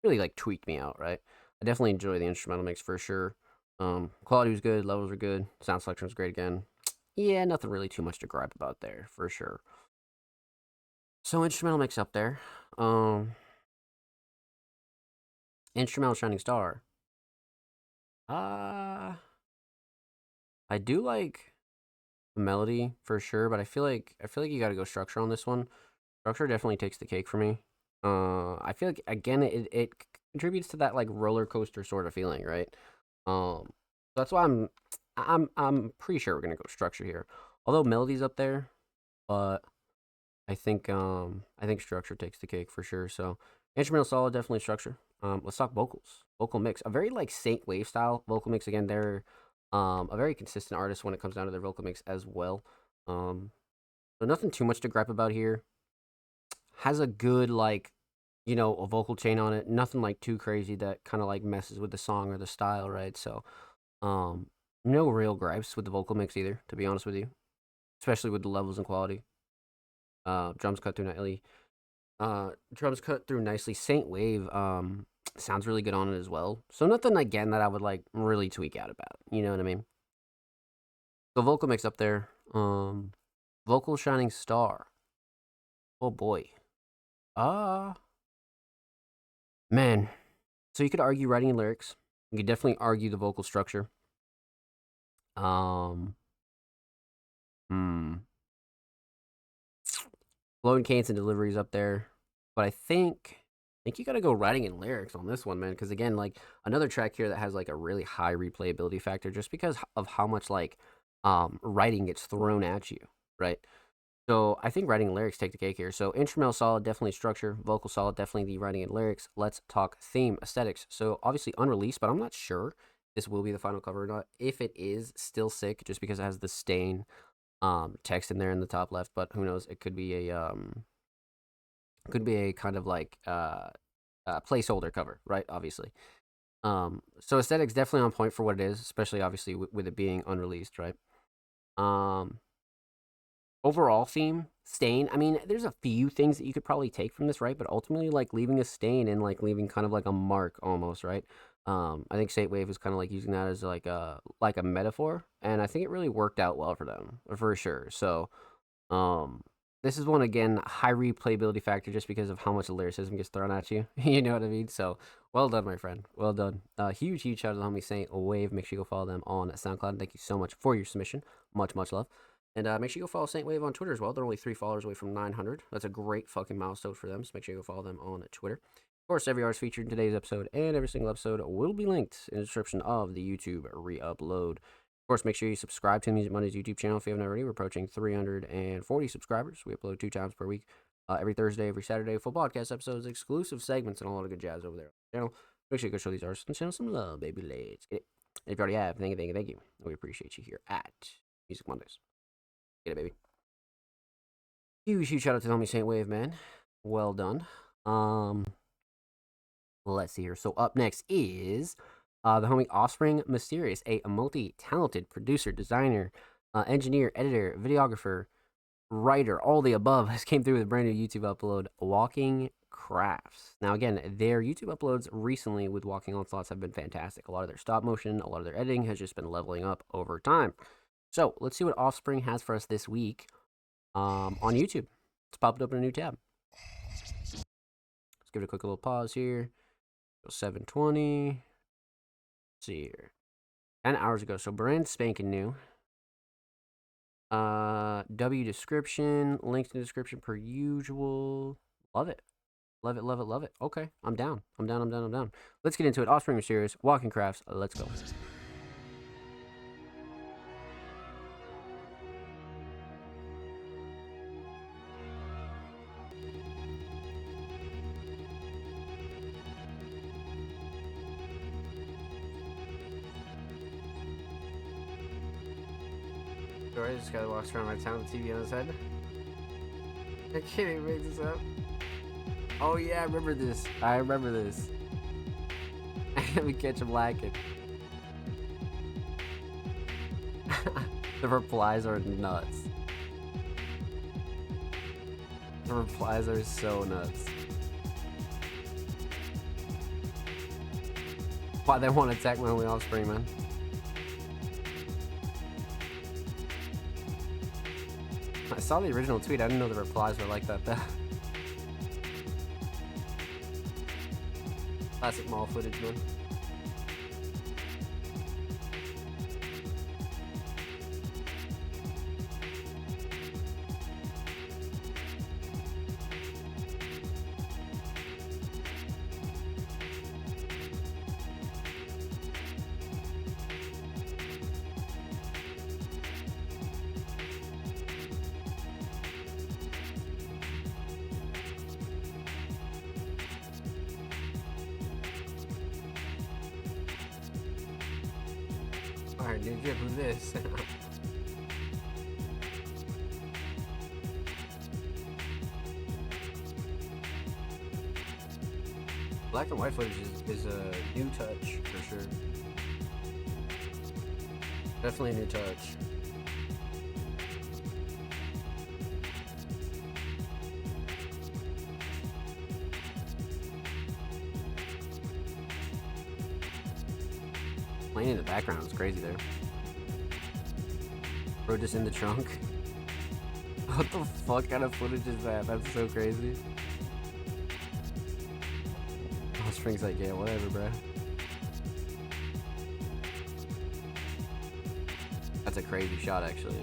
really like tweaked me out, right? I definitely enjoy the instrumental mix for sure. Quality was good, levels were good, sound selection was great again. Yeah, nothing really too much to gripe about there for sure. So instrumental mix up there. Instrumental Shining Star. I do like the melody for sure, but I feel like you got to go structure on this one. Structure definitely takes the cake for me. I feel like again it contributes to that like roller coaster sort of feeling, right? That's why I'm pretty sure we're gonna go structure here. Although melody's up there, but I think structure takes the cake for sure. So instrumental solid, definitely structure. Let's talk vocals. Vocal mix, a very like Saint Wave style vocal mix. Again, they're a very consistent artist when it comes down to their vocal mix as well. So nothing too much to gripe about here. Has a good like, you know, a vocal chain on it. Nothing like too crazy that kind of like messes with the song or the style, right? So no real gripes with the vocal mix either, to be honest with you, especially with the levels and quality. Drums cut through nicely. Saint Wave sounds really good on it as well. So nothing again that I would like really tweak out about. You know what I mean? So vocal mix up there. Vocal shining star. Oh boy. Man. So you could argue writing and lyrics. You could definitely argue the vocal structure. Flowing cadence and deliveries up there. But I think you gotta go writing and lyrics on this one, man. Because again, like another track here that has like a really high replayability factor, just because of how much like writing gets thrown at you, right? So I think writing and lyrics take the cake here. So instrumental solid, definitely structure. Vocal solid, definitely the writing and lyrics. Let's talk theme aesthetics. So obviously unreleased, but I'm not sure this will be the final cover or not. If it is, still sick, just because it has the stain text in there in the top left. But who knows? It could be a kind of like placeholder cover, right? Obviously. So aesthetics definitely on point for what it is, especially obviously with it being unreleased, right? Overall theme, stain. I mean, there's a few things that you could probably take from this, right? But ultimately, like leaving a stain and like leaving kind of like a mark almost, right? I think Saintwave was kind of like using that as like a metaphor, and I think it really worked out well for them for sure. So, this is one again high replayability factor just because of how much lyricism gets thrown at you. You know what I mean? So well done, my friend. Well done. Huge shout out to the homie Saintwave. Make sure you go follow them on SoundCloud. Thank you so much for your submission. Much love. And make sure you go follow Saintwave on Twitter as well. They're only 3 followers away from 900. That's a great fucking milestone for them. So make sure you go follow them on Twitter. Of course, every artist featured in today's episode and every single episode will be linked in the description of the YouTube re-upload. Of course, make sure you subscribe to Music Mondays YouTube channel if you haven't already. We're approaching 340 subscribers. We upload 2 times per week, every Thursday, every Saturday. Full podcast episodes, exclusive segments, and a lot of good jazz over there on the channel. Make sure you go show these artists on the channel some love, baby. Let's get it. And if you already have, thank you. We appreciate you here at Music Mondays. Get it, baby. Huge shout out to the homie Saintwave, man. Well done. Let's see here. So up next is the homie Offspring Mysterious, a multi-talented producer, designer, engineer, editor, videographer, writer, all the above, has came through with a brand new YouTube upload, Walking Crafts. Now again, their YouTube uploads recently with Walking Onslaughts have been fantastic. A lot of their stop motion, a lot of their editing has just been leveling up over time. So let's see what Offspring has for us this week on YouTube. Let's pop it open a new tab. Let's give it a quick little pause here. Go 720. Let's see here. 10 hours ago, so brand spanking new. W description, links in the description per usual. Love it. Love it. Okay, I'm down. Let's get into it. Offspring Mysterious, Walking Crafts. Let's go. This guy walks around my town with TV on his head. I can't even make this up. Oh yeah, I remember this. We catch him lacking. The replies are nuts. The replies are so nuts. Why they want to attack my only Offspring, man? I saw the original tweet. I didn't know the replies were like that, though. Classic mall footage, man. Alright, new drip with this. Black and white footage is a new touch for sure. Definitely a new touch. Playing in the background is crazy there. Bro, just in the trunk. What the fuck kind of footage is that? That's so crazy. Offspring's like, yeah, whatever, bro. That's a crazy shot, actually.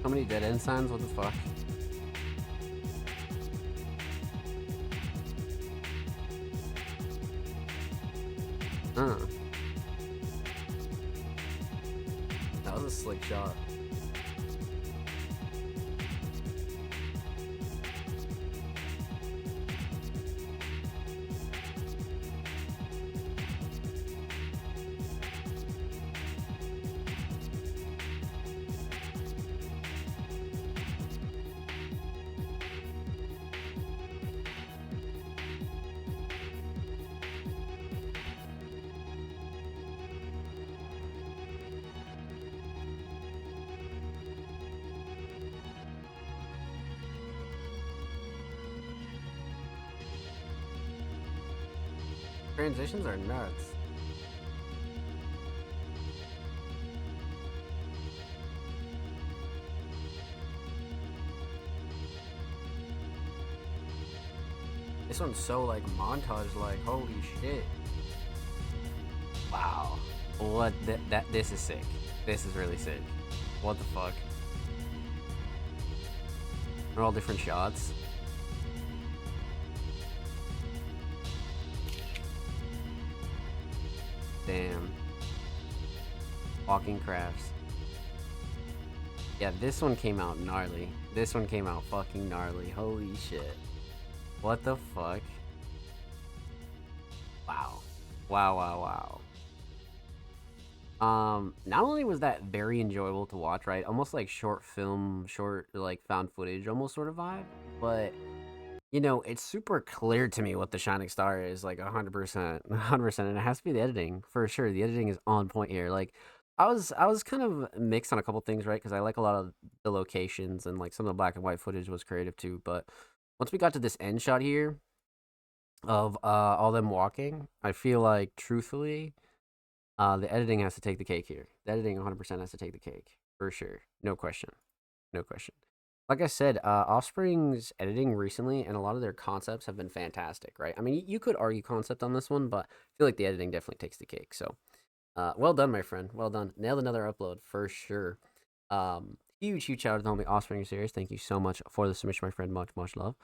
How many dead end signs? What the fuck? That was a slick shot. Transitions are nuts. This one's so like montage like, holy shit. Wow. What this is sick. This is really sick. What the fuck? They're all different shots. Damn. Walking crafts. Yeah, this one came out gnarly. This one came out fucking gnarly. Holy shit. What the fuck? Wow. Wow. Not only was that very enjoyable to watch, right? Almost like short film, like found footage almost sort of vibe, but you know, it's super clear to me what the shining star is, like 100%, and it has to be the editing for sure. The editing is on point here. Like, I was kind of mixed on a couple things, right? Because I like a lot of the locations and like some of the black and white footage was creative too. But once we got to this end shot here of all them walking, I feel like truthfully, the editing has to take the cake here. The editing 100% has to take the cake for sure, no question. Like I said, Offspring's editing recently and a lot of their concepts have been fantastic, right? I mean, you could argue concept on this one, but I feel like the editing definitely takes the cake. So, well done, my friend. Well done. Nailed another upload for sure. Huge shout out to the homie Offspring series. Thank you so much for the submission, my friend. Much love.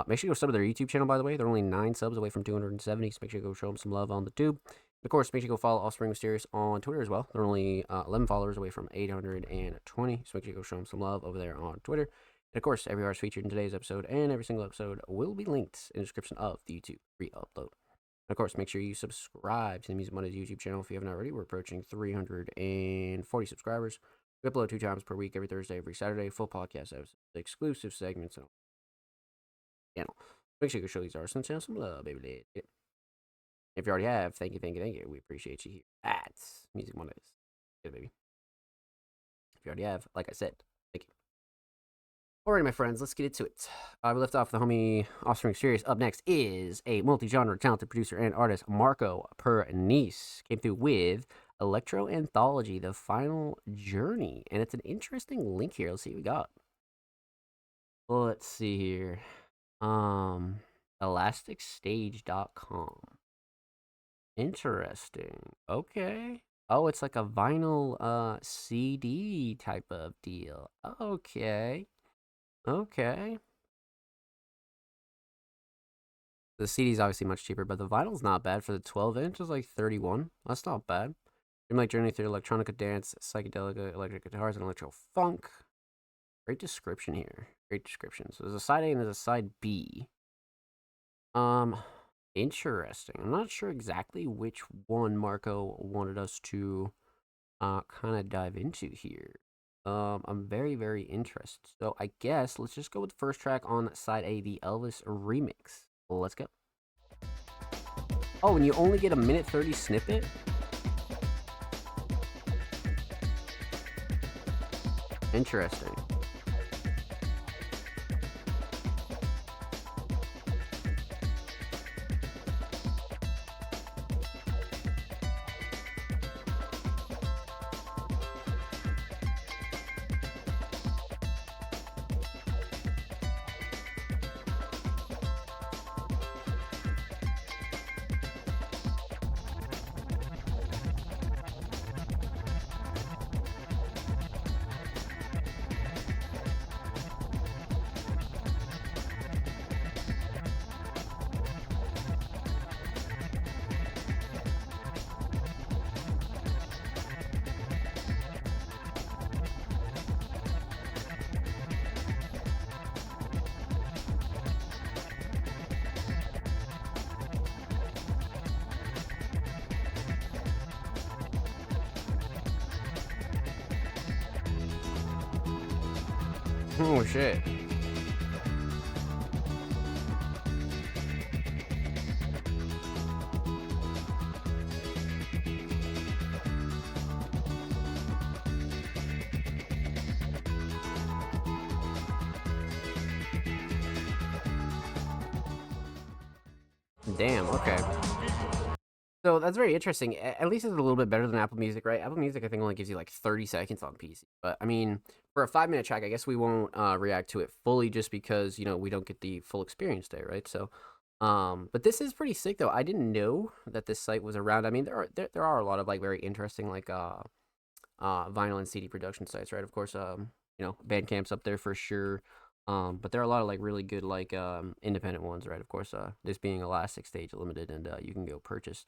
Make sure you go sub to their YouTube channel, by the way. They're only 9 subs away from 270, so make sure you go show them some love on the tube. Of course, make sure you go follow Offspring Mysterious on Twitter as well. They're only 11 followers away from 820, so make sure you go show them some love over there on Twitter. And of course, every artist featured in today's episode and every single episode will be linked in the description of the YouTube re-upload. And of course, make sure you subscribe to the Music Mondays YouTube channel if you haven't already. We're approaching 340 subscribers. We upload 2 times per week, every Thursday, every Saturday, full podcast episodes, exclusive segments, and channel. Make sure you go show these artists and channel some love, baby. If you already have, thank you. We appreciate you here at Music Mondays. Yeah, baby. If you already have, like I said, thank you. Alrighty, my friends, let's get into it. We left off the homie Offspring series. Up next is a multi-genre talented producer and artist, Marco Pernice. Came through with Electro Anthology, The Final Journey. And it's an interesting link here. Let's see what we got. Let's see here. ElasticStage.com. Interesting. Okay. Oh, it's like a vinyl CD type of deal. Okay. The CD's obviously much cheaper, but the vinyl's not bad. For the 12-inch is like 31. That's not bad. Dreamlike journey through electronica dance, psychedelic electric guitars, and electro funk. Great description here. Great description. So there's a side A and there's a side B. Interesting. I'm not sure exactly which one Marco wanted us to kind of dive into here. I'm very interested. So I guess let's just go with the first track on side A, the Elvis remix. Let's go. Oh, and you only get a minute 30 snippet? Interesting. Oh shit. Damn, okay. So that's very interesting. At least it's a little bit better than Apple Music, right? Apple Music, I think, only gives you like 30 seconds on PC. But I mean, for a 5-minute track, I guess we won't react to it fully just because, you know, we don't get the full experience there, right? So, but this is pretty sick, though. I didn't know that this site was around. I mean, there are a lot of like very interesting like vinyl and CD production sites, right? Of course, you know, Bandcamp's up there for sure. But there are a lot of like really good like independent ones, right? Of course, this being Elastic Stage Limited, and you can go purchase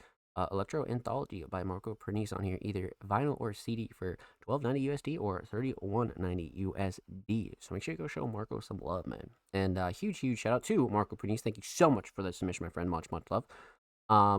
Electro Anthology by Marco Pernice on here, either vinyl or CD for $12.90 USD or $31.90 USD. So make sure you go show Marco some love, man. And huge shout out to Marco Pernice. Thank you so much for the submission, my friend. Much love.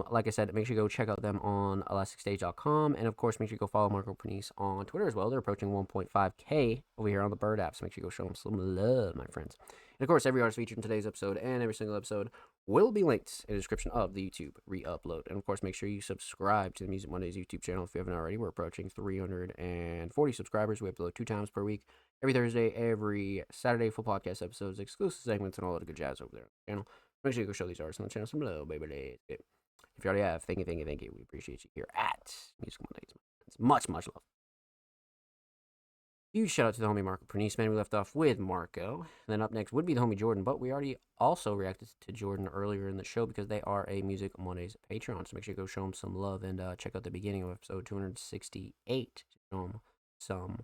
Like I said, make sure you go check out them on ElasticStage.com, and of course, make sure you go follow Marco Pernice on Twitter as well. They're approaching 1.5K over here on the Bird app, so make sure you go show them some love, my friends. And of course, every artist featured in today's episode and every single episode will be linked in the description of the YouTube re-upload. And of course, make sure you subscribe to the Music Mondays YouTube channel if you haven't already. We're approaching 340 subscribers. We upload 2 times per week, every Thursday, every Saturday, full podcast episodes, exclusive segments, and all that good jazz over there on the channel. Make sure you go show these artists on the channel some love, baby. If you already have, thank you. We appreciate you here at Music Mondays. Much love. Huge shout out to the homie Marco Pernice, man. We left off with Marco. And then up next would be the homie Jordan, but we already also reacted to Jordan earlier in the show because they are a Music Mondays Patreon. So make sure you go show them some love and check out the beginning of episode 268 to show them some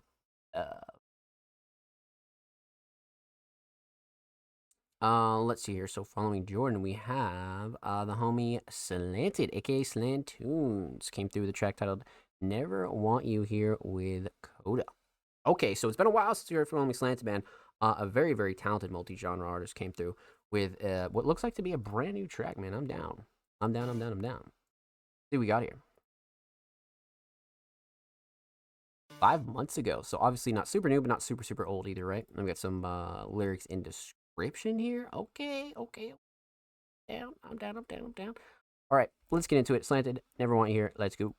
let's see here. So following Jordan, we have the homie Slanted, aka Slantoons, came through with the track titled Never Want You Here with Coda. Okay, so it's been a while since you heard from homie Slanted, man. A very talented multi-genre artist came through with what looks like to be a brand new track, man. I'm down. Let's see what we got here. 5 months ago, so obviously not super new, but not super old either, right? And we got some lyrics in description here. Okay. I'm down. All right, let's get into it. Slanted, Never Want You Here. Let's go.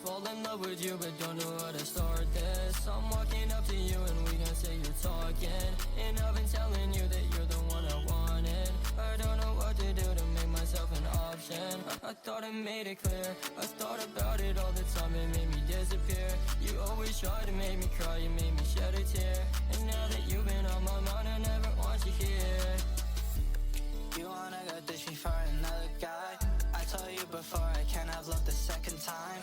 Fall in love with you, but don't know how to start this. I'm walking up to you and we gon' say you're talking, and I've been telling you that you're the one I wanted. I don't know what to do to make myself an option. I thought I made it clear. I thought about it all the time, it made me disappear. You always try to make me cry, you made me shed a tear. And now that you've been on my mind, I never want you here. You wanna go ditch me for another guy? I told you before I can't have love the second time.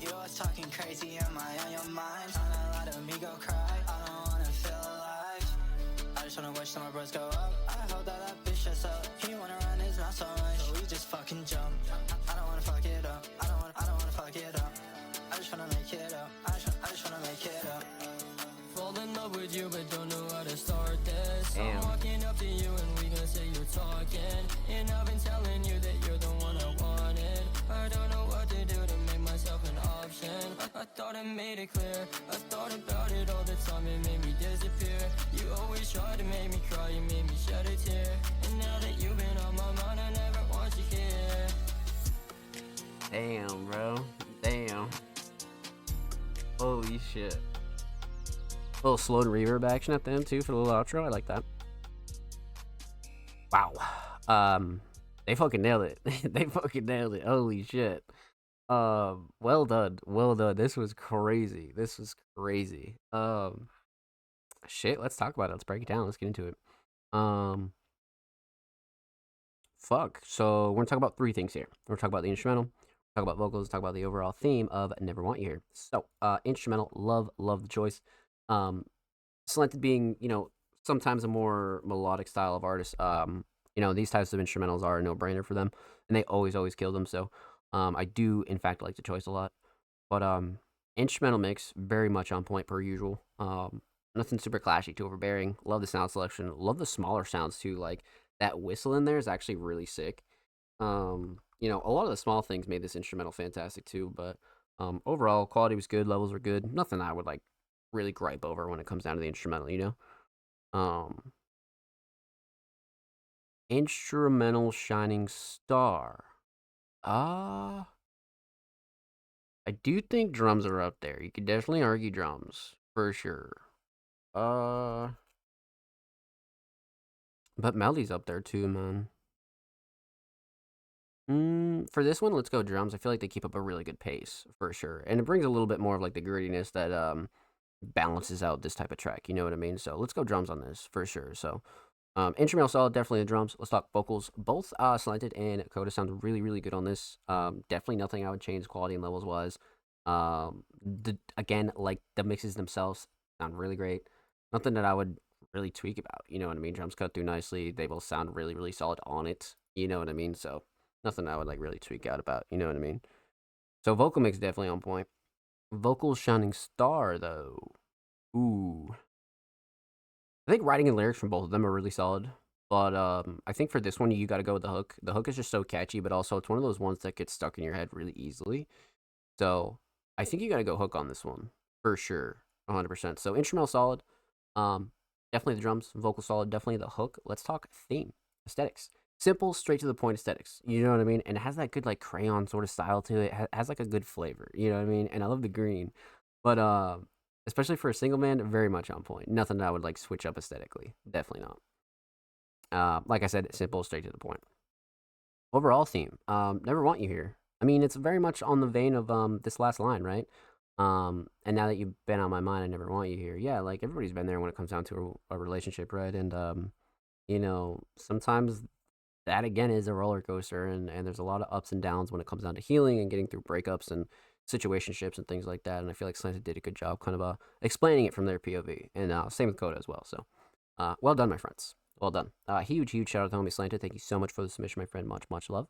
You always talking crazy, am I on your mind? Trying to let me go cry, I don't wanna feel alive. I just wanna watch some of my bros go up. I hope that bitch shuts up. He wanna run his mouth so much, so we just fucking jump. I don't wanna fuck it up, I don't wanna fuck it up. I just wanna make it up, I just wanna make it up. Fall in love with you, but don't know how to start this. I'm walking up to you and we gon' say you're talking, and I've been telling you that you're the one I wanted. I don't know what to do to make myself an option. I thought I made it clear. I thought about it all the time, it made me disappear. You always try to make me shit. A little slowed reverb action at the end too for the little outro. I like that. Wow. They fucking nailed it. They fucking nailed it. Holy shit. Well done. Well done. This was crazy. This was crazy. Shit, let's talk about it. Let's break it down. Let's get into it. Fuck. So we're gonna talk about 3 things here. We're gonna talk about the instrumental, talk about vocals, talk about the overall theme of Never Want You Here. So, instrumental, love the choice. Slanted being, you know, sometimes a more melodic style of artist. You know, these types of instrumentals are a no-brainer for them, and they always kill them. So, I do, in fact, like the choice a lot. But, instrumental mix, very much on point per usual. Nothing super clashy, too overbearing. Love the sound selection. Love the smaller sounds, too. Like, that whistle in there is actually really sick. You know, a lot of the small things made this instrumental fantastic, too. But, overall, quality was good. Levels were good. Nothing I would, like, really gripe over when it comes down to the instrumental, you know? Instrumental Shining Star. I do think drums are up there. You could definitely argue drums, for sure. But melodies up there too, man. For this one, let's go drums. I feel like they keep up a really good pace, for sure. And it brings a little bit more of like the grittiness that balances out this type of track, you know what I mean? So let's go drums on this, for sure. So instrumental solid, definitely the drums. Let's talk vocals. Both Slanted and Coda sound really good on this. Definitely nothing I would change quality and levels wise. Again, like the mixes themselves sound really great. Nothing that I would really tweak about, you know what I mean? Drums cut through nicely. They both sound really solid on it, you know what I mean? So nothing I would like really tweak out about, you know what I mean? So vocal mix definitely on point. Vocals Shining Star though. Ooh. I think writing and lyrics from both of them are really solid. But I think for this one, you got to go with the hook. The hook is just so catchy, but also it's one of those ones that gets stuck in your head really easily. So I think you got to go hook on this one, for sure, 100%. So instrumental solid. Definitely the drums. Vocal solid. Definitely the hook. Let's talk theme. Aesthetics. Simple, straight to the point aesthetics. You know what I mean? And it has that good like crayon sort of style to it. It has like a good flavor. You know what I mean? And I love the green. But especially for a single man, very much on point. Nothing that I would like switch up aesthetically. Definitely not. Like I said, simple, straight to the point. Overall theme, Never Want You Here. I mean, it's very much on the vein of this last line, right? And now that you've been on my mind, I never want you here. Yeah, like everybody's been there when it comes down to a relationship, right? And you know, sometimes that again is a roller coaster, and there's a lot of ups and downs when it comes down to healing and getting through breakups and situationships and things like that. And I feel like Slanted did a good job kind of explaining it from their POV, and same with Coda as well. So well done, my friends. Well done. Huge shout out to homie Slanted. Thank you so much for the submission, my friend. Much love.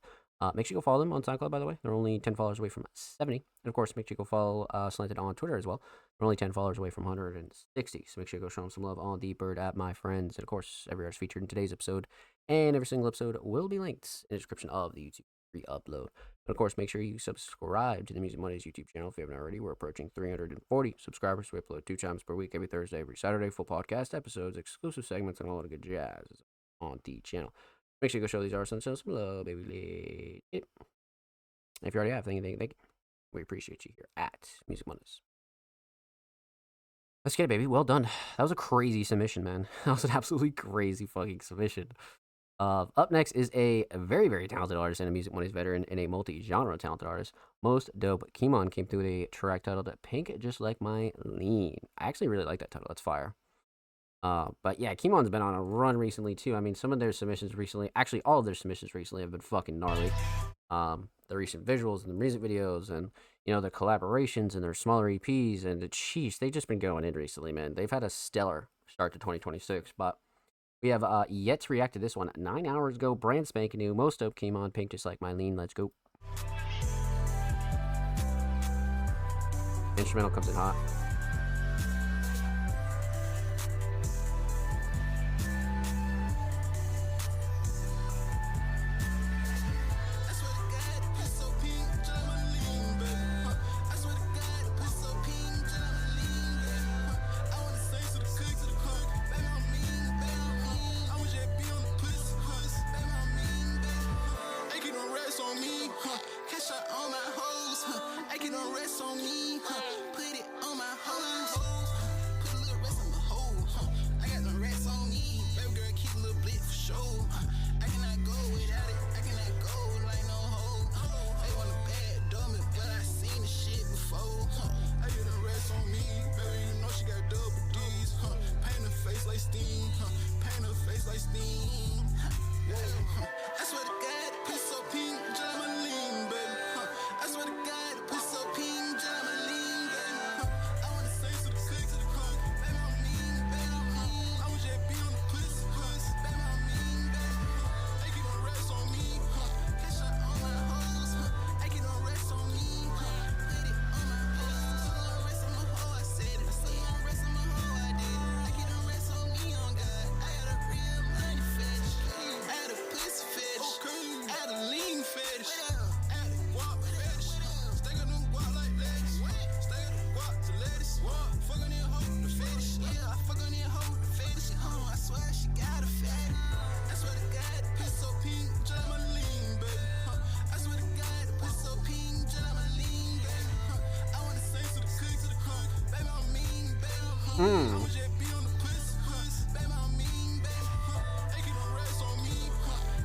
Make sure you go follow them on SoundCloud, by the way. They're only 10 followers away from 70. And of course, make sure you go follow Slanted on Twitter as well. They're only 10 followers away from 160. So make sure you go show them some love on the Bird app, my friends. And of course, every artist featured in today's episode and every single episode will be linked in the description of the YouTube re-upload. And of course, make sure you subscribe to the Music Mondays YouTube channel if you haven't already. We're approaching 340 subscribers. We upload 2 times per week, every Thursday, every Saturday, full podcast episodes, exclusive segments, and all that good jazz on the channel. Make sure you go show these artists and show some love, baby. If you already have, thank you. We appreciate you here at Music Mondays. Let's get it, baby. Well done. That was a crazy submission, man. That was an absolutely crazy fucking submission. Up next is a very talented artist and a Music Mondays veteran and a multi-genre talented artist. Most Dope Kimon came through with a track titled Pink Just Like My Lean. I actually really like that title. That's fire. But yeah, Kimon's been on a run recently too. I mean, some of their submissions recently, actually all of their submissions recently have been fucking gnarly. The recent visuals and the music videos and, you know, the collaborations and their smaller EPs and the cheese, they've just been going in recently, man. They've had a stellar start to 2026, but we have yet to react to this one. 9 hours ago, brand spanking new, Most Dope Kimon, Pink Just Like My Lean. Let's go. Instrumental comes in hot. steam. Paint her face like steam. I swear to God, pussy so pink, just like my lean, baby. I swear to God, pussy so pink, just like my lean, baby. I wanna say to the cook, baby, I'm mean, baby, I'm mean. I was just be on the pussy, baby, I'm mean, baby. They keep on rest on me, headshot on my hoes. I keep on rest on me, put it on my hoes. So on rest on my hoe, I said it. So on rest on my hoe, I did it. I keep on rest on me, on God. I got a real money fetish. I had a pussy fetish. I had a lean fetish. I had a guap fetish. Stay on them guap like lettuce. Stay on the guap to lettuce. Fuck on that hoe, the fetish. Yeah, I fuck on that hoe, the fetish. I swear she got a fatty. I swear to God, the pussy so pink, just like my lean, baby. I swear to God, the pussy so pink, just like my lean, baby. I wanna say to the cook, baby, I'm mean, baby, I'm mean. I was just be on the pussy, baby, I'm mean, baby. They keep on rest on me,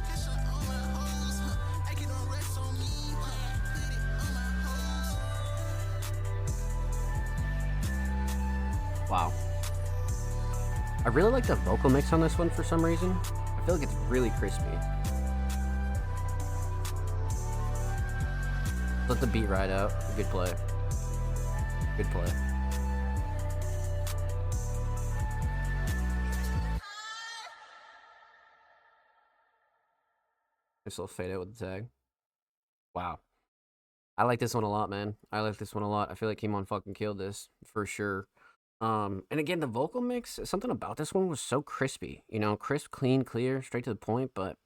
headshot on my hoes. They keep on rest on me, put it on my hoes. Wow. I really like the vocal mix on this one for some reason. I feel like it's really crispy. Let the beat ride out. Good play. Good play. This will fade out with the tag. Wow. I like this one a lot, man. I like this one a lot. I feel like Kimon fucking killed this for sure. And again, the vocal mix, something about this one was so crispy. You know, crisp, clean, clear, straight to the point. But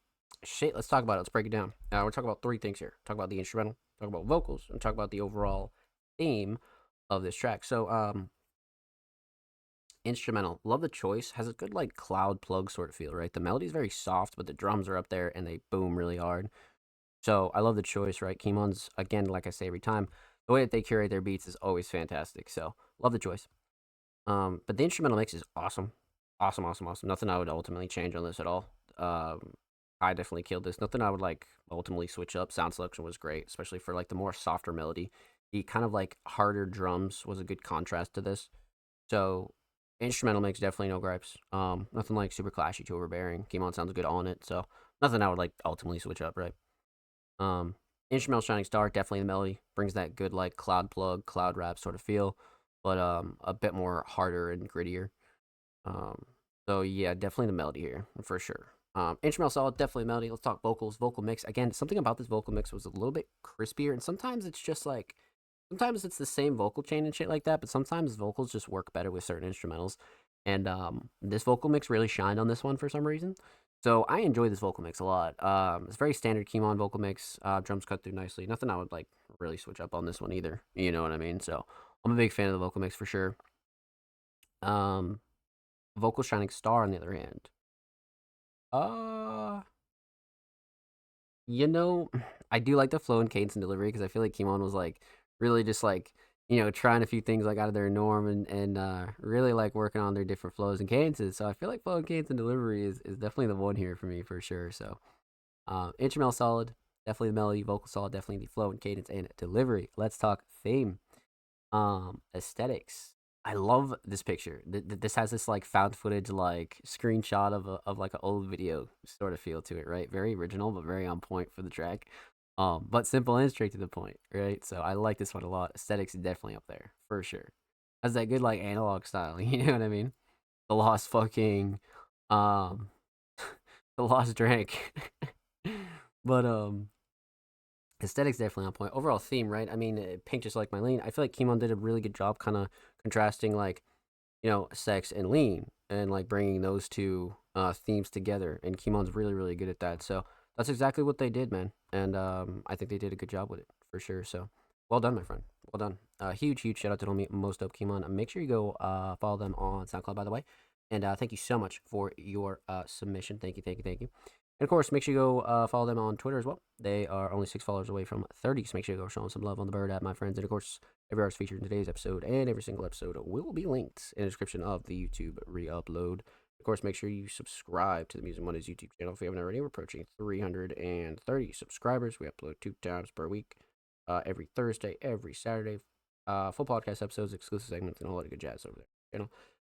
shit, let's talk about it. Let's break it down. We're talking about three things here. Talk about the instrumental, talk about vocals, and talk about the overall theme of this track. So, instrumental, love the choice. Has a good like cloud plug sort of feel, right? The melody's very soft, but the drums are up there and they boom really hard. So I love the choice, right? Kimon's, again, like I say every time, the way that they curate their beats is always fantastic. So love the choice. But the instrumental mix is awesome. Awesome, awesome, awesome. Nothing I would ultimately change on this at all. I definitely killed this. Nothing I would like ultimately switch up. Sound selection was great, especially for like the more softer melody. The kind of like harder drums was a good contrast to this. So instrumental mix, definitely no gripes. Nothing like super clashy to overbearing. Kimon sounds good on it. So nothing I would like ultimately switch up, right? Instrumental Shining Star, definitely the melody brings that good like cloud plug, cloud rap sort of feel, but a bit more harder and grittier. So yeah, definitely the melody here for sure. Instrumental solid, definitely melody. Let's talk vocals, vocal mix. Again, something about this vocal mix was a little bit crispier, and sometimes it's just like, sometimes it's the same vocal chain and shit like that, but sometimes vocals just work better with certain instrumentals. And this vocal mix really shined on this one for some reason. So I enjoy this vocal mix a lot. It's very standard Kimon vocal mix. Drums cut through nicely. Nothing I would like really switch up on this one either. You know what I mean? So I'm a big fan of the vocal mix for sure. Vocal Shining Star on the other hand. You know, I do like the flow and cadence and delivery because I feel like Kimon was like really just like, you know, trying a few things like out of their norm and really like working on their different flows and cadences. So I feel like flow and cadence and delivery is definitely the one here for me for sure. So instrumental solid, definitely the melody, vocal solid, definitely the flow and cadence and delivery. Let's talk theme. Aesthetics. I love this picture. This has this like found footage like screenshot of like an old video sort of feel to it, right? Very original, but very on point for the track. But simple and straight to the point, right? So I like this one a lot. Aesthetics is definitely up there for sure. Has that good like analog style, you know what I mean? The Lost fucking, the Lost Drink, but aesthetics definitely on point. Overall theme, right? I mean, Pink Just Like My Lean. I feel like Kimon did a really good job, kind of contrasting like, you know, sex and lean, and like bringing those two themes together. And Kimon's really, really good at that. So that's exactly what they did, man. And I think they did a good job with it for sure. So well done, my friend. Well done. Huge shout out to homie Most Dope Kimon. Make sure you go follow them on SoundCloud, by the way. And thank you so much for your submission. Thank you. And of course, make sure you go follow them on Twitter as well. They are only 6 followers away from 30, so make sure you go show them some love on the Bird app, my friends. And of course, every artist featured in today's episode and every single episode will be linked in the description of the YouTube re-upload. Of course, make sure you subscribe to the Music Mondays YouTube channel if you haven't already. We're approaching 330 subscribers. We upload 2 times per week, every Thursday, every Saturday. Full podcast episodes, exclusive segments, and a lot of good jazz over there.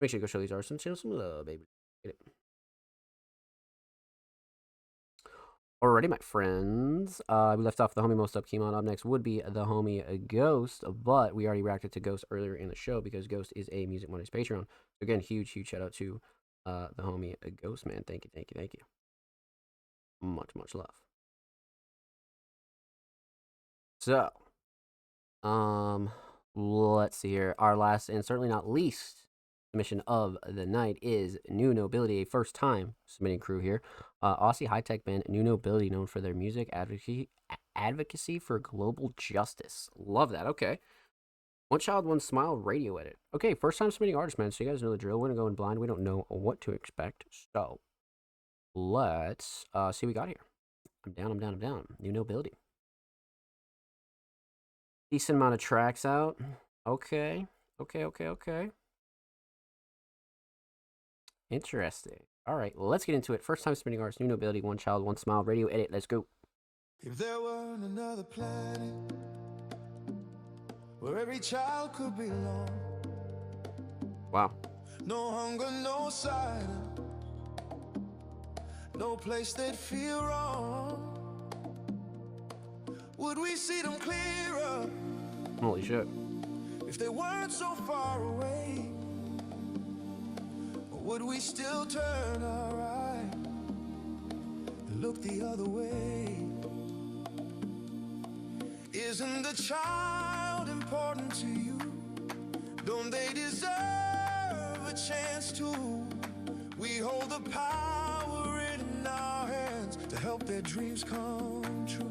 Make sure you go show these artists some love, baby. Get it. Alrighty, my friends. We left off the homie Most Up Kemon. Up next would be the homie Ghost, but we already reacted to Ghost earlier in the show because Ghost is a Music Mondays Patreon. Again, huge shout out to the homie Ghost, man. Thank you. Much love. So, let's see here. Our last and certainly not least submission of the night is New Nobility, a first time submitting crew here. Aussie high-tech band New Nobility, known for their music advocacy for global justice. Love that. Okay. One Child, One Smile radio edit. Okay, first time submitting artist, man. So you guys know the drill. We're going to go in blind. We don't know what to expect. So let's see what we got here. I'm down. New Nobility. Decent amount of tracks out. Okay. Interesting. All right, let's get into it. First time submitting artist, New Nobility, One Child, One Smile radio edit. Let's go. If there were another planet where every child could belong. Wow. No hunger, no silence, no place they'd feel wrong. Would we see them clearer? Holy shit. If they weren't so far away? Or would we still turn our eye and look the other way? Isn't the child important to you? Don't they deserve a chance to? We hold the power in our hands to help their dreams come true.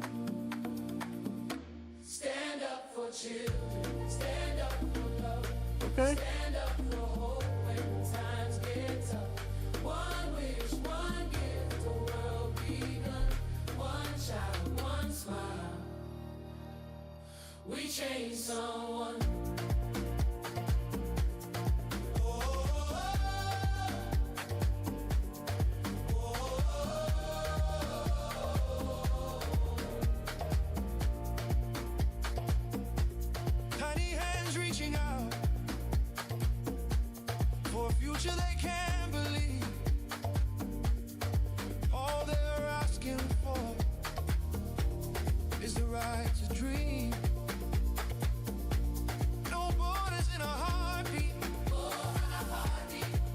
Stand up for children, stand up for love. Okay. Stand up for hope when times get tough. One wish, one gift, the world begun. One child, one smile. We change someone. Tiny hands reaching out for a future they can't believe. All they're asking for is the right to dream. No borders in a heartbeat.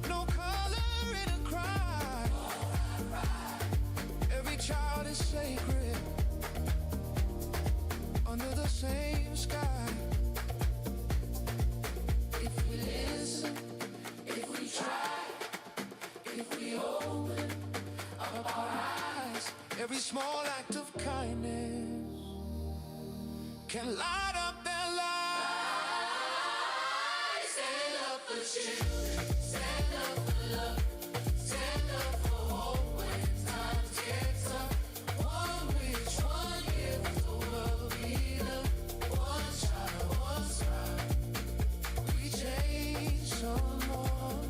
No color in a cry. Every child is sacred under the same sky. If we listen, if we try, if we open up our eyes, every small act of kindness can light up their lives. Stand up for children, stand up for love, stand up for hope when times get tough. One wish, one gift, the world we love. One child, one smile. We change someone.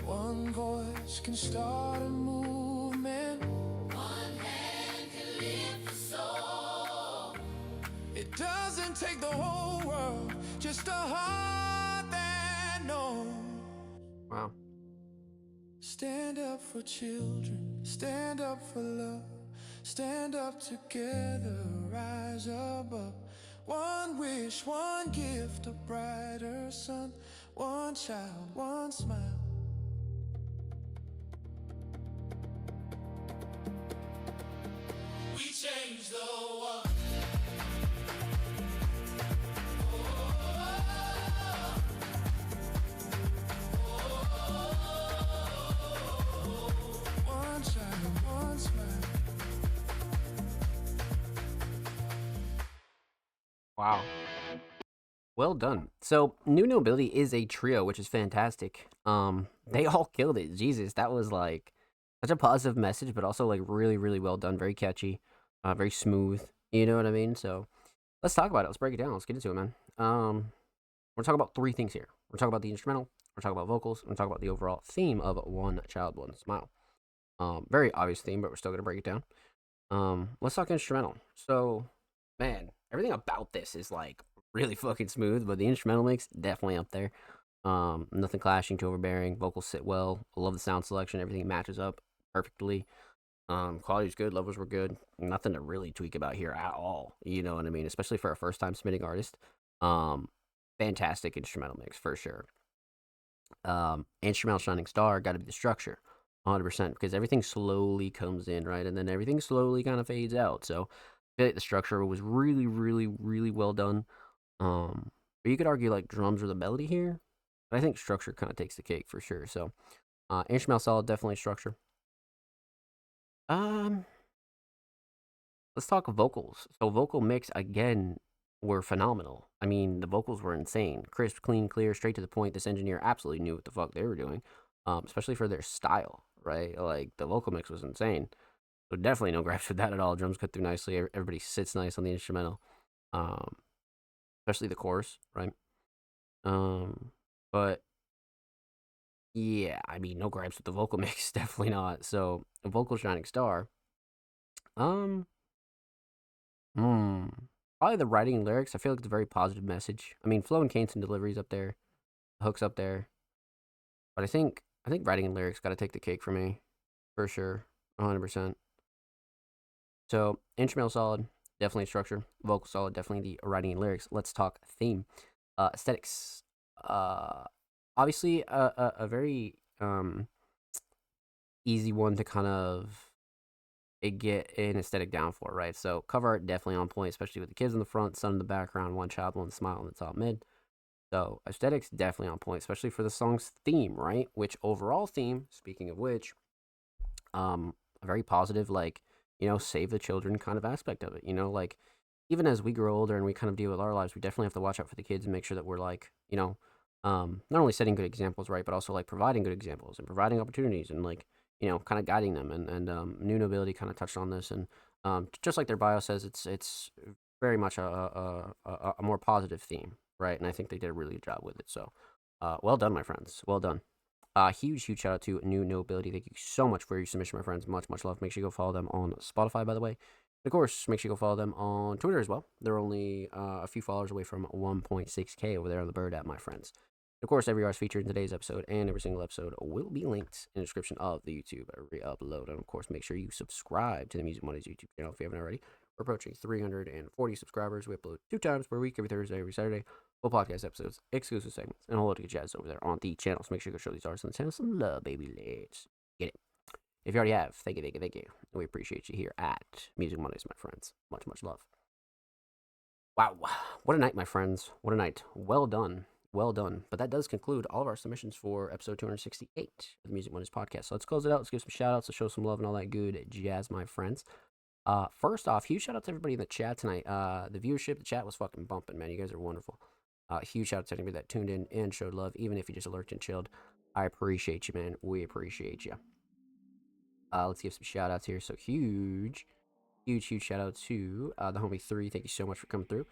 One voice can start a movement. One hand can lift the soul. It doesn't take the whole world, just a heart that knows. Wow. Stand up for children, stand up for love, stand up together, rise above. One wish, one gift, a brighter sun. One child, one smile. We change the world. One child, one smile. Wow. Well done. So, New Nobility is a trio, which is fantastic. They all killed it. Jesus, that was like such a positive message, but also like really well done. Very catchy, very smooth. You know what I mean? So, let's talk about it. Let's break it down. Let's get into it, man. We're talking about three things here. We're talking about the instrumental. We're talking about vocals. We're talking about the overall theme of One Child, One Smile. Very obvious theme, but we're still gonna break it down. Let's talk instrumental. So, man, everything about this is like really fucking smooth, but the instrumental mix definitely up there. Nothing clashing, too overbearing. Vocals sit well. I love the sound selection. Everything matches up perfectly. Quality's good. Levels were good. Nothing to really tweak about here at all. You know what I mean? Especially for a first time submitting artist. Fantastic instrumental mix for sure. Instrumental shining star got to be the structure, 100%, because everything slowly comes in, right, and then everything slowly kind of fades out. So I feel like the structure was really, really, really well done. But you could argue like drums or the melody here, but I think structure kind of takes the cake for sure. So instrumental solid, definitely structure. Let's talk vocals. So vocal mix again were phenomenal. I mean, the vocals were insane. Crisp, clean, clear, straight to the point. This engineer absolutely knew what the fuck they were doing, especially for their style, right? Like, the vocal mix was insane. So definitely no gripes with that at all. Drums cut through nicely. Everybody sits nice on the instrumental, especially the chorus, right? But yeah, I mean, no gripes with the vocal mix, definitely not. So, a vocal shining star. Probably the writing and lyrics. I feel like it's a very positive message. I mean, flow and cadence and deliveries up there, hooks up there. But I think writing and lyrics got to take the cake for me, for sure, 100%. So instrumental solid, definitely structure. Vocal solid, definitely the writing and lyrics. Let's talk theme, aesthetics. Obviously a very easy one to kind of get an aesthetic down for, right? So cover art definitely on point, especially with the kids in the front, sun in the background, one child, one smile on the top mid. So aesthetics definitely on point, especially for the song's theme, right? Which overall theme, speaking of which, a very positive, like, you know, save the children kind of aspect of it. You know, like, even as we grow older and we kind of deal with our lives, we definitely have to watch out for the kids and make sure that we're like, you know, not only setting good examples, right, but also like providing good examples and providing opportunities and like, you know, kind of guiding them. And New Nobility kind of touched on this, and just like their bio says, it's very much a more positive theme, right? And I think they did a really good job with it. So, well done, my friends. Well done. Huge shout out to New Nobility. Thank you so much for your submission, my friends. Much love. Make sure you go follow them on Spotify, by the way. And of course, make sure you go follow them on Twitter as well. They're only a few followers away from 1.6K over there on the Bird app, my friends. Of course, every artist featured in today's episode and every single episode will be linked in the description of the YouTube re-upload. And of course, make sure you subscribe to the Music Mondays YouTube channel if you haven't already. We're approaching 340 subscribers. We upload 2 times per week, every Thursday, every Saturday. Full podcast episodes, exclusive segments, and a whole lot of good jazz over there on the channel. So make sure you go show these artists on the channel some love, baby. Let's get it. If you already have, thank you. We appreciate you here at Music Mondays, my friends. Much love. Wow. What a night, my friends. What a night. Well done. But that does conclude all of our submissions for episode 268 of the Music Mondays podcast. So let's close it out. Let's give some shout outs to show some love and all that good jazz, my friends. First off, huge shout out to everybody in the chat tonight. The viewership, the chat was fucking bumping, man. You guys are wonderful. Huge shout out to anybody that tuned in and showed love, even if you just lurked and chilled. I appreciate you, man. We appreciate you. Let's give some shout outs here. So huge shout out to the homie 3. Thank you so much for coming through.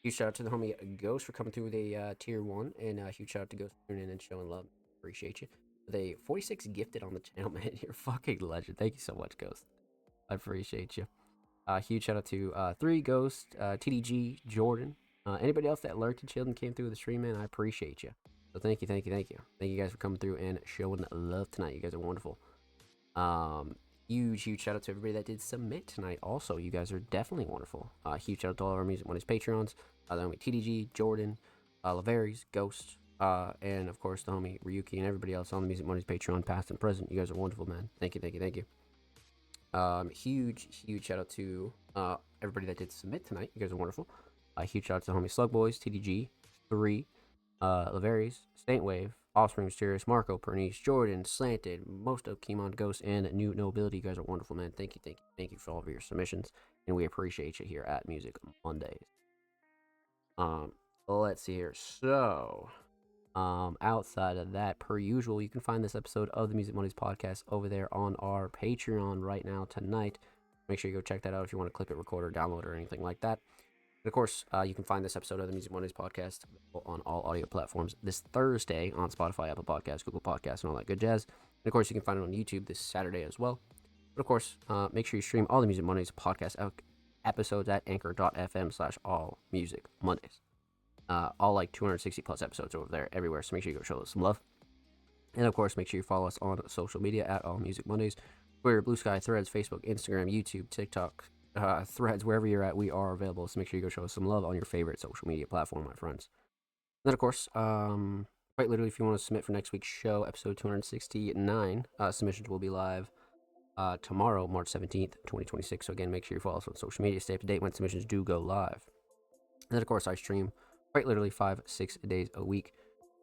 Huge shout out to the homie Ghost for coming through with a tier 1, and huge shout out to Ghost for tuning in and showing love. Appreciate you. The 46 gifted on the channel, man. You're a fucking legend. Thank you so much, Ghost. I appreciate you. Huge shout out to 3, Ghost, TDG, Jordan, anybody else that lurked and chilled and came through the stream, man. I appreciate you. So thank you. Thank you guys for coming through and showing love tonight. You guys are wonderful. Huge shout out to everybody that did submit tonight. Also, you guys are definitely wonderful. Huge shout out to all of our Music Mondays Patreons. The homie TDG, Jordan, Laveries, Ghost, and of course the homie Ryuki and everybody else on the Music Mondays Patreon, past and present. You guys are wonderful, man. Thank you. Huge shout out to everybody that did submit tonight. You guys are wonderful. Huge shout out to the homie Slug Boys, TDG, 3, Laveries, Saint Wave, Offspring Mysterious, Marco, Pernice, Jordan, Slanted, most of Kimon, Ghost, and New Nobility. You guys are wonderful, man. Thank you for all of your submissions, and we appreciate you here at Music Mondays. Let's see here. So, outside of that, per usual, you can find this episode of the Music Mondays podcast over there on our Patreon right now tonight. Make sure you go check that out if you want to clip it, record, or download, or anything like that. And of course, you can find this episode of the Music Mondays podcast on all audio platforms this Thursday on Spotify, Apple Podcasts, Google Podcasts, and all that good jazz. And of course, you can find it on YouTube this Saturday as well. But of course, make sure you stream all the Music Mondays podcast episodes at anchor.fm/allmusicmondays. all like 260 plus episodes over there everywhere. So make sure you go show us some love. And of course, make sure you follow us on social media at All Music Mondays. Twitter, Blue Sky, Threads, Facebook, Instagram, YouTube, TikTok, Threads, wherever you're at, we are available. So make sure you go show us some love on your favorite social media platform, my friends. Then, of course, quite literally, if you want to submit for next week's show, episode 269, submissions will be live tomorrow, March 17th, 2026. So again, make sure you follow us on social media. Stay up to date when submissions do go live. And then, of course, I stream quite literally 5-6 days a week.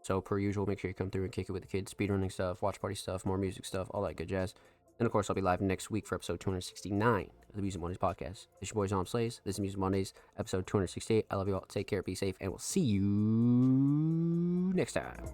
So, per usual, make sure you come through and kick it with the kids, speedrunning stuff, watch party stuff, more music stuff, all that good jazz. And, of course, I'll be live next week for episode 269 of the Music Mondays podcast. This is your boy, Zom Slays. This is Music Mondays, episode 268. I love you all. Take care, be safe, and we'll see you next time.